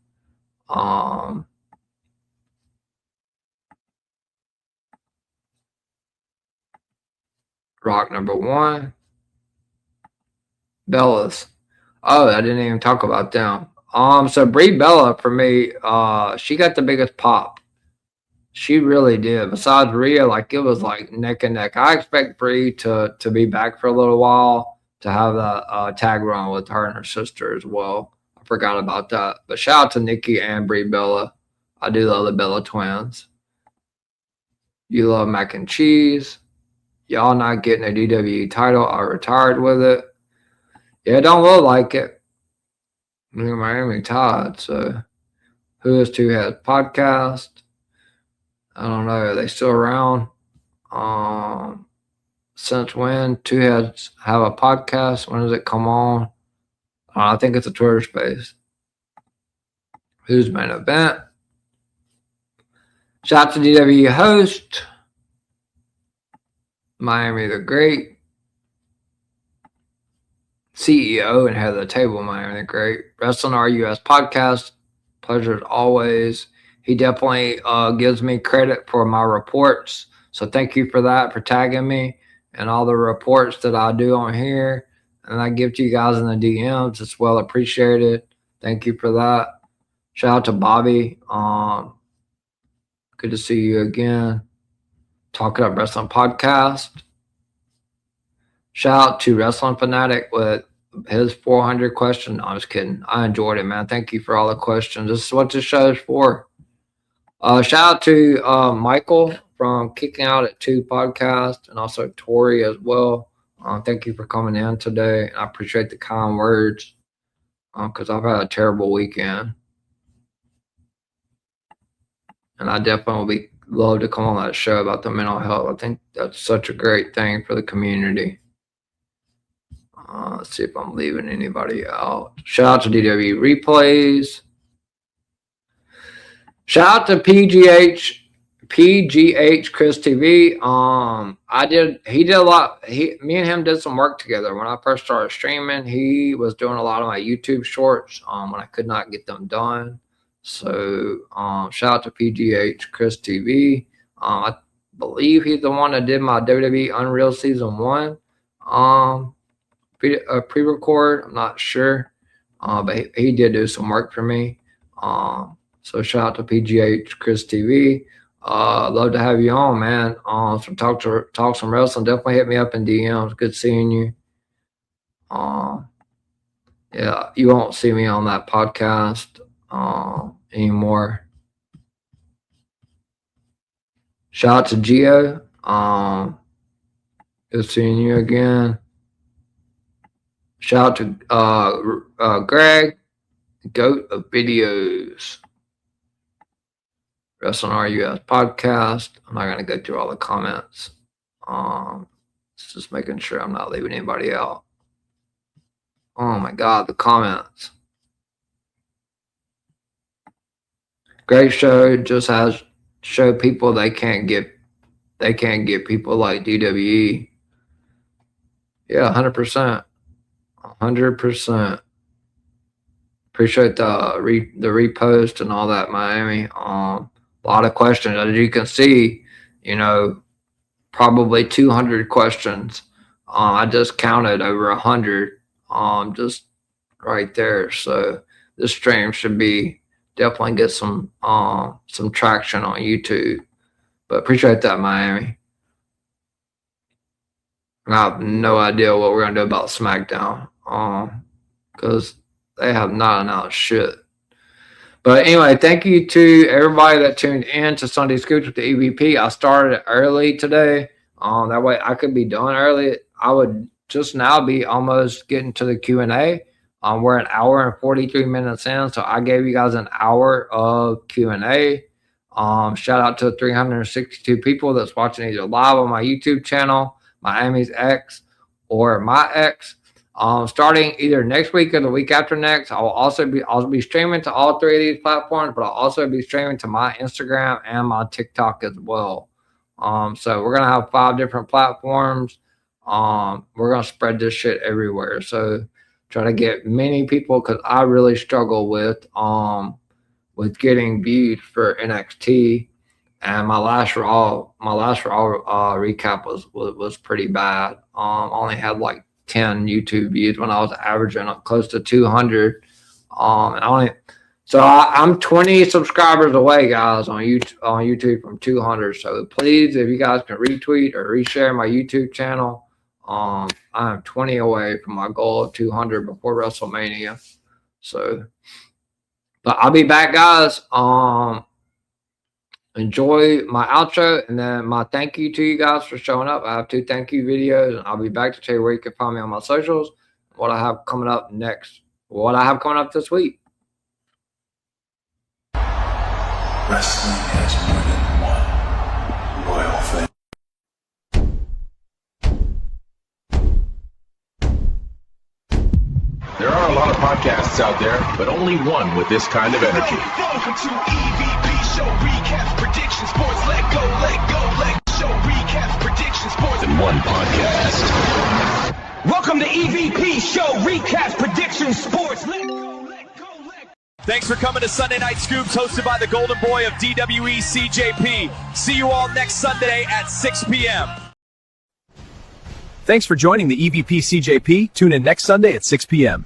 Rock number 1. Bellas. Oh, I didn't even talk about them. So Brie Bella, for me, she got the biggest pop. She really did. Besides Rhea, like, it was like neck and neck. I expect Brie to be back for a little while, to have that tag run with her and her sister as well. I forgot about that. But shout out to Nikki and Brie Bella. I do love the Bella twins. You love mac and cheese. Y'all not getting a DWE title. I retired with it. Yeah, it don't look like it. Miami tied. So who is Two Heads Podcast? I don't know. Are they still around? Since when Two Heads have a podcast? When does it come on? I think it's a Twitter space. Who's Main Event? Shout out to DWE Host. Miami the Great. CEO and head of the table, Miami the Great. Wrestling RUS Podcast. Pleasure as always. he definitely gives me credit for my reports. So thank you for that, for tagging me and all the reports that I do on here. And I give to you guys in the DMs. It's well appreciated. Thank you for that. Shout out to Bobby. Good to see you again. Talking Up Wrestling Podcast. Shout out to Wrestling Fanatic with his 400 question. No, I'm just kidding. I enjoyed it, man. Thank you for all the questions. This is what this show is for. Shout out to Michael from Kicking Out at 2 podcast, and also Tori as well. Thank you for coming in today. I appreciate the kind words because I've had a terrible weekend. And I definitely would love to come on that show about the mental health. I think that's such a great thing for the community. Let's see if I'm leaving anybody out. Shout out to DW Replays. Shout out to PGH Chris TV. He did a lot. Me and him did some work together. When I first started streaming, he was doing a lot of my YouTube shorts when I could not get them done. So shout out to PGH Chris TV. I believe he's the one that did my WWE Unreal Season 1 pre-record. I'm not sure, but he did do some work for me. So shout out to PGH Chris TV. Love to have you on, man. So talk some wrestling. Definitely hit me up in DMs. Good seeing you. Yeah, you won't see me on that podcast anymore. Shout out to Gio. Good seeing you again. Shout out to Greg, GOAT of Videos. Wrestling RUS podcast. I'm not going to go through all the comments. Just making sure I'm not leaving anybody out. Oh my God, the comments. Great show. Just has show people they can't get people like DWE. Yeah, 100%. 100%. Appreciate the repost and all that, Miami. A lot of questions. As you can see, probably 200 questions. I just counted over 100 just right there. So this stream should be definitely get some traction on YouTube. But appreciate that, Miami. And I have no idea what we're going to do about SmackDown because they have not announced shit. But anyway, thank you to everybody that tuned in to Sunday Scoops with the EVP. I started early today. That way I could be done early. I would just now be almost getting to the Q&A. We're an hour and 43 minutes in, so I gave you guys an hour of Q&A. Shout out to 362 people that's watching either live on my YouTube channel, Miami's X, or my X. Starting either next week or the week after next, I'll be streaming to all 3 of these platforms, but I'll also be streaming to my Instagram and my TikTok as well. So we're gonna have 5 different platforms. We're gonna spread this shit everywhere. So try to get many people because I really struggle with getting views for NXT. And my last Raw recap was pretty bad. Only had like 10 YouTube views when I was averaging close to 200. So I'm 20 subscribers away, guys, on YouTube from 200. So please, if you guys can retweet or reshare my YouTube channel, I'm 20 away from my goal of 200 before WrestleMania. So, but I'll be back, guys. Enjoy my outro and then my thank you to you guys for showing up. I have 2 thank you videos, and I'll be back to tell you where you can find me on my socials, what I have coming up next, what I have coming up this week. Wrestling has more than one royal family. There are a lot of podcasts out there, but only one with this kind of energy. Welcome to EVP Show Recaps Predictions Sports. Let go. Show Recaps Predictions Sports In one podcast. Welcome to EVP Show Recaps Predictions Sports. Let go. Thanks for coming to Sunday Night Scoops, hosted by the Golden Boy of DWE, CJP. See you all next Sunday at 6 p.m. Thanks for joining the EVP CJP. Tune in next Sunday at 6 p.m.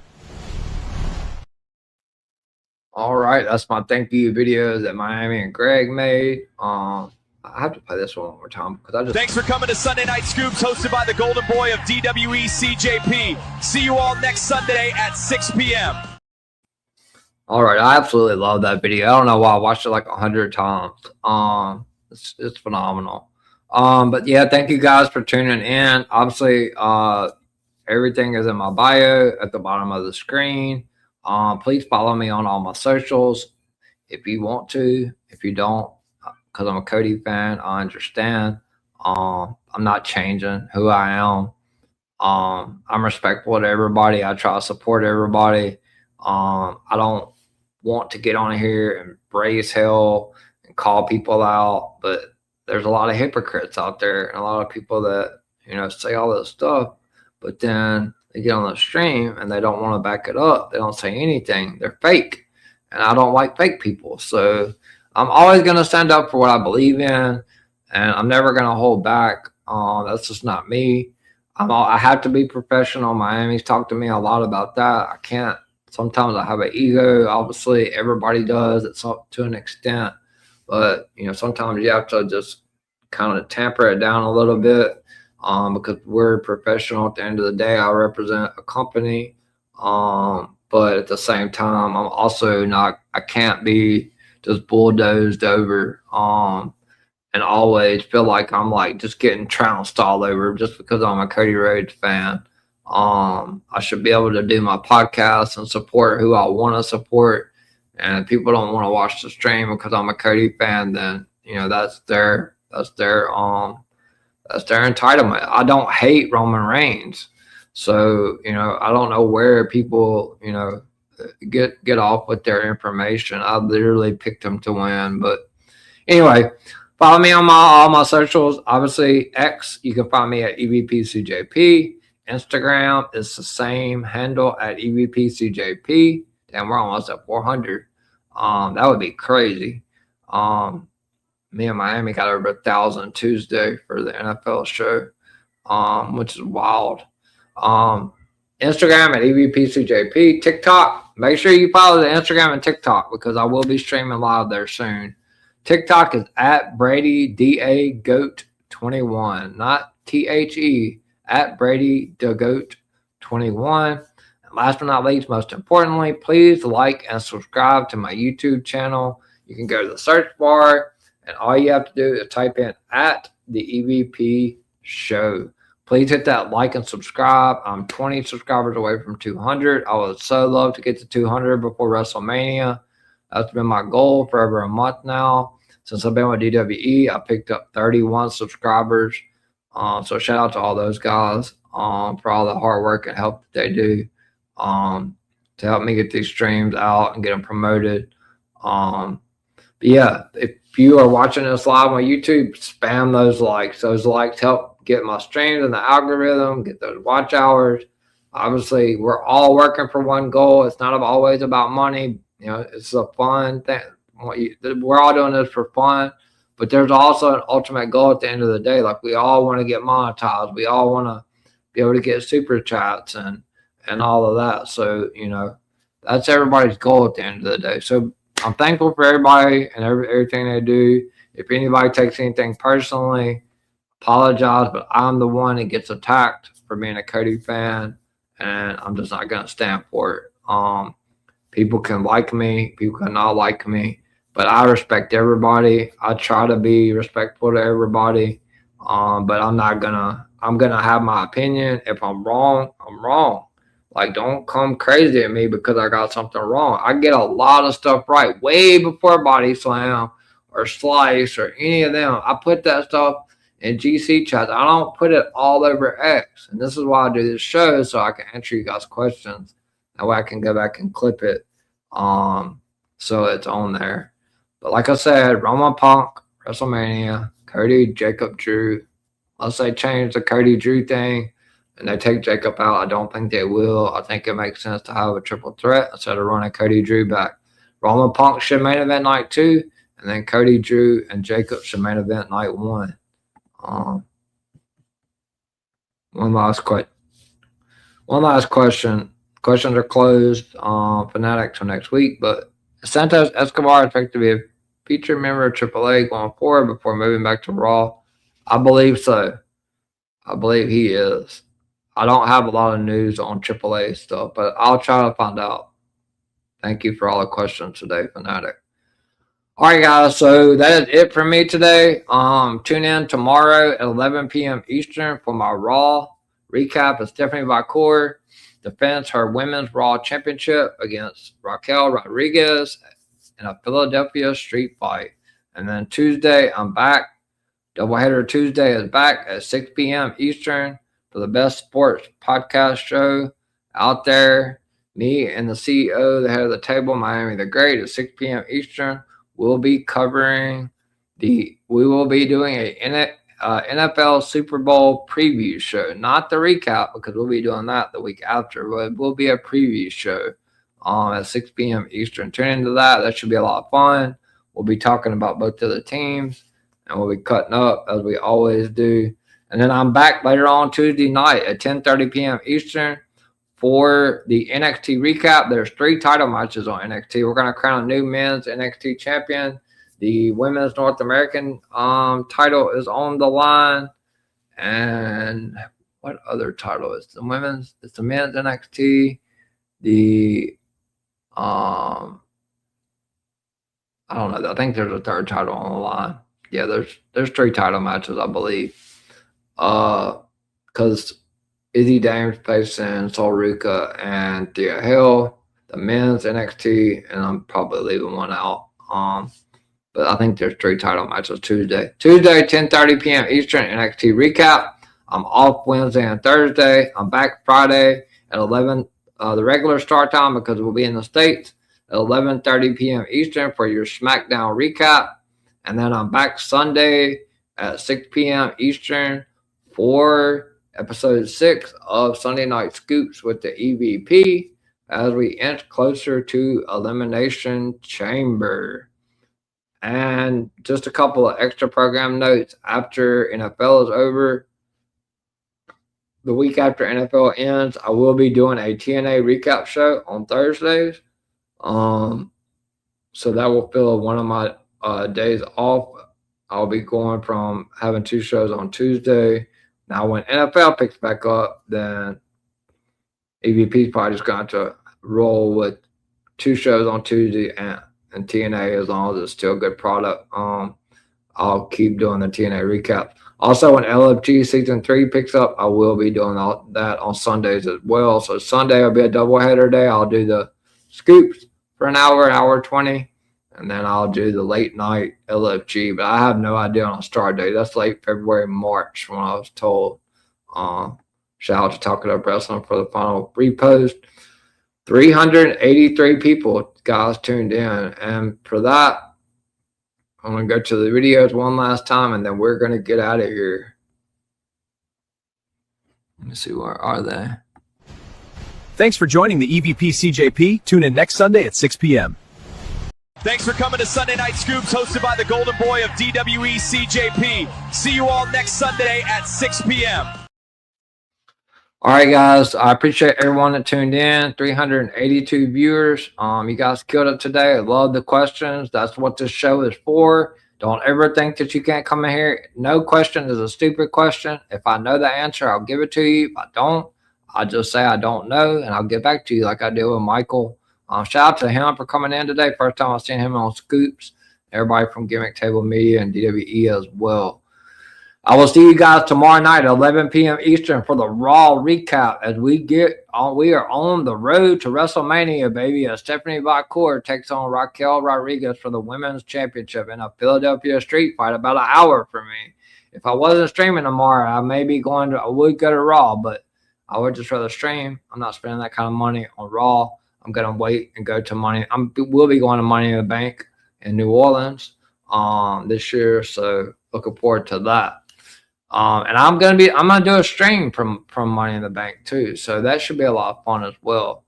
All right, that's my thank you video that Miami and Greg made. I have to play this one more time because I just. Thanks for coming to Sunday Night Scoops, hosted by the Golden Boy of DWE, CJP. See you all next Sunday at 6 p.m. All right, I absolutely love that video. I don't know why I watched it like 100 times. It's phenomenal. But yeah, thank you guys for tuning in. Obviously, everything is in my bio at the bottom of the screen. Please follow me on all my socials if you want to. If you don't, because I'm a Cody fan, I understand. I'm not changing who I am. I'm respectful to everybody. I try to support everybody. I don't want to get on here and raise hell and call people out, but there's a lot of hypocrites out there and a lot of people that, you know, say all this stuff, but then they get on the stream and they don't want to back it up. They don't say anything. They're fake. And I don't like fake people. So I'm always going to stand up for what I believe in, and I'm never going to hold back. That's just not me. I have to be professional. Miami's talked to me a lot about that. I can't. Sometimes I have an ego. Obviously, everybody does. It's up to an extent. But, you know, sometimes you have to just kind of temper it down a little bit because we're professional. At the end of the day, I represent a company. But at the same time, I'm also not, I can't be just bulldozed over and always feel like I'm like just getting trounced all over just because I'm a Cody Rhodes fan. I should be able to do my podcast and support who I want to support. And if people don't want to watch the stream because I'm a Cody fan, then, you know, that's their entitlement. I don't hate Roman Reigns. So, you know, I don't know where people, you know, get off with their information. I literally picked him to win. But anyway, follow me on all my socials. Obviously, X, you can find me at EVPCJP. Instagram is the same handle at EVPCJP. And we're almost at 400. That would be crazy. Me and Miami got over 1,000 Tuesday for the NFL show, which is wild. Instagram at EVPCJP. TikTok, make sure you follow the Instagram and TikTok because I will be streaming live there soon. TikTok is at Brady DA Goat 21, not THE, at Brady the Goat 21. Last but not least, most importantly, please like and subscribe to my YouTube channel. You can go to the search bar, and all you have to do is type in at the EVP show. Please hit that like and subscribe. I'm 20 subscribers away from 200. I would so love to get to 200 before WrestleMania. That's been my goal for over a month now. Since I've been with DWE, I picked up 31 subscribers. So shout out to all those guys for all the hard work and help that they do. To help me get these streams out and get them promoted. But yeah, if you are watching this live on YouTube, spam those likes. Those likes help get my streams in the algorithm, get those watch hours. Obviously, we're all working for one goal. It's not always about money. You know, it's a fun thing. We're all doing this for fun, but there's also an ultimate goal at the end of the day. Like, we all want to get monetized. We all want to be able to get super chats and all of that. So, you know, that's everybody's goal at the end of the day. So I'm thankful for everybody and everything they do. If anybody takes anything personally, apologize, but I'm the one that gets attacked for being a Cody fan, and I'm just not going to stand for it. People can like me, people can not like me, but I respect everybody. I try to be respectful to everybody, but I'm going to have my opinion. If I'm wrong, I'm wrong. Like, don't come crazy at me because I got something wrong. I get a lot of stuff right way before Body Slam or Slice or any of them. I put that stuff in GC chats. I don't put it all over X. And this is why I do this show, so I can answer you guys' questions. That way I can go back and clip it so it's on there. But like I said, Roman Punk, WrestleMania, Cody, Jacob, Drew. Unless they change the Cody Drew thing and they take Jacob out, I don't think they will. I think it makes sense to have a triple threat instead of running Cody Drew back. Roman Punk should main event night 2, and then Cody, Drew, and Jacob should main event night 1. One last question. Questions are closed, Fanatic, till next week. But Santos Escobar is expected to be a featured member of AAA going forward before moving back to Raw. I believe so. I believe he is. I don't have a lot of news on AAA stuff, but I'll try to find out. Thank you for all the questions today, Fanatic. All right, guys. So that is it for me today. Tune in tomorrow at 11 p.m. Eastern for my Raw recap as Stephanie Vacour defends her Women's Raw Championship against Raquel Rodriguez in a Philadelphia street fight. And then Tuesday, I'm back. Doubleheader Tuesday is back at 6 p.m. Eastern for the best sports podcast show out there. Me and the CEO, the head of the table, Miami the Great, at 6 p.m. Eastern. We'll be covering we will be doing a NFL Super Bowl preview show, not the recap because we'll be doing that the week after, but it will be a preview show at 6 p.m. Eastern. Tune into that. That should be a lot of fun. We'll be talking about both of the teams, and we'll be cutting up as we always do. And then I'm back later on Tuesday night at 10:30 p.m. Eastern for the NXT recap. There's 3 title matches on NXT. We're going to crown a new men's NXT champion. The women's North American title is on the line. And what other title is the women's? It's the men's NXT. I don't know. I think there's a 3rd title on the line. Yeah, there's 3 title matches, I believe. Because Izzy Dames facing Sol Ruca and Thea Hill, the men's NXT, and I'm probably leaving one out. But I think there's 3 title matches Tuesday. Tuesday, 10:30 p.m. Eastern, NXT recap. I'm off Wednesday and Thursday. I'm back Friday at 11, the regular start time because we'll be in the States at 11:30 p.m. Eastern for your SmackDown recap. And then I'm back Sunday at 6 p.m. Eastern for episode 6 of Sunday Night Scoops with the EVP as we inch closer to Elimination Chamber. And just a couple of extra program notes after NFL is over. The week after NFL ends, I will be doing a TNA recap show on Thursdays. So that will fill one of my days off. I'll be going from having 2 shows on Tuesday. Now, when NFL picks back up, then EVP is probably just going to roll with 2 shows on Tuesday and TNA as long as it's still a good product. I'll keep doing the TNA recap. Also, when LFG Season 3 picks up, I will be doing all that on Sundays as well. So Sunday will be a doubleheader day. I'll do the scoops for an hour 20, and then I'll do the late night LFG. But I have no idea on a start date. That's late February, March when I was told. Shout out to Talk It Up Wrestling for the final repost. 383 people, guys, tuned in. And for that, I'm going to go to the videos one last time, and then we're going to get out of here. Let me see, where are they? Thanks for joining the EVP CJP. Tune in next Sunday at 6 p.m. Thanks for coming to Sunday Night Scoops, hosted by the Golden Boy of DWE CJP. See you all next Sunday at 6 p.m. All right, guys. I appreciate everyone that tuned in. 382 viewers. You guys killed it today. I love the questions. That's what this show is for. Don't ever think that you can't come in here. No question is a stupid question. If I know the answer, I'll give it to you. If I don't, I'll just say I don't know, and I'll get back to you like I did with Michael. Shout out to him for coming in today. First time I've seen him on Scoops. Everybody from Gimmick Table Media and DWE as well. I will see you guys tomorrow night at 11 p.m. Eastern for the Raw recap as we are on the road to WrestleMania, baby, as Stephanie Vacour takes on Raquel Rodriguez for the Women's Championship in a Philadelphia street fight, about an hour for me. If I wasn't streaming tomorrow, I would go to Raw, but I would just rather stream. I'm not spending that kind of money on Raw. I'm going to wait and go to we'll be going to Money in the Bank in New Orleans this year, so looking forward to that. And I'm gonna do a stream from Money in the Bank too, so that should be a lot of fun as well.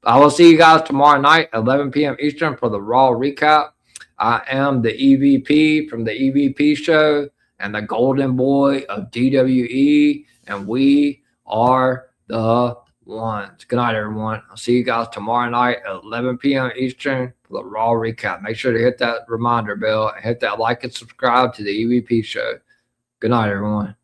I will see you guys tomorrow night at 11 p.m. Eastern for the Raw recap. I am the EVP from the EVP show and the golden boy of DWE, and we are the ones. Good night, everyone. I'll see you guys tomorrow night at 11 p.m. Eastern for the Raw recap. Make sure to hit that reminder bell and hit that like and subscribe to the EVP show. Good night, everyone.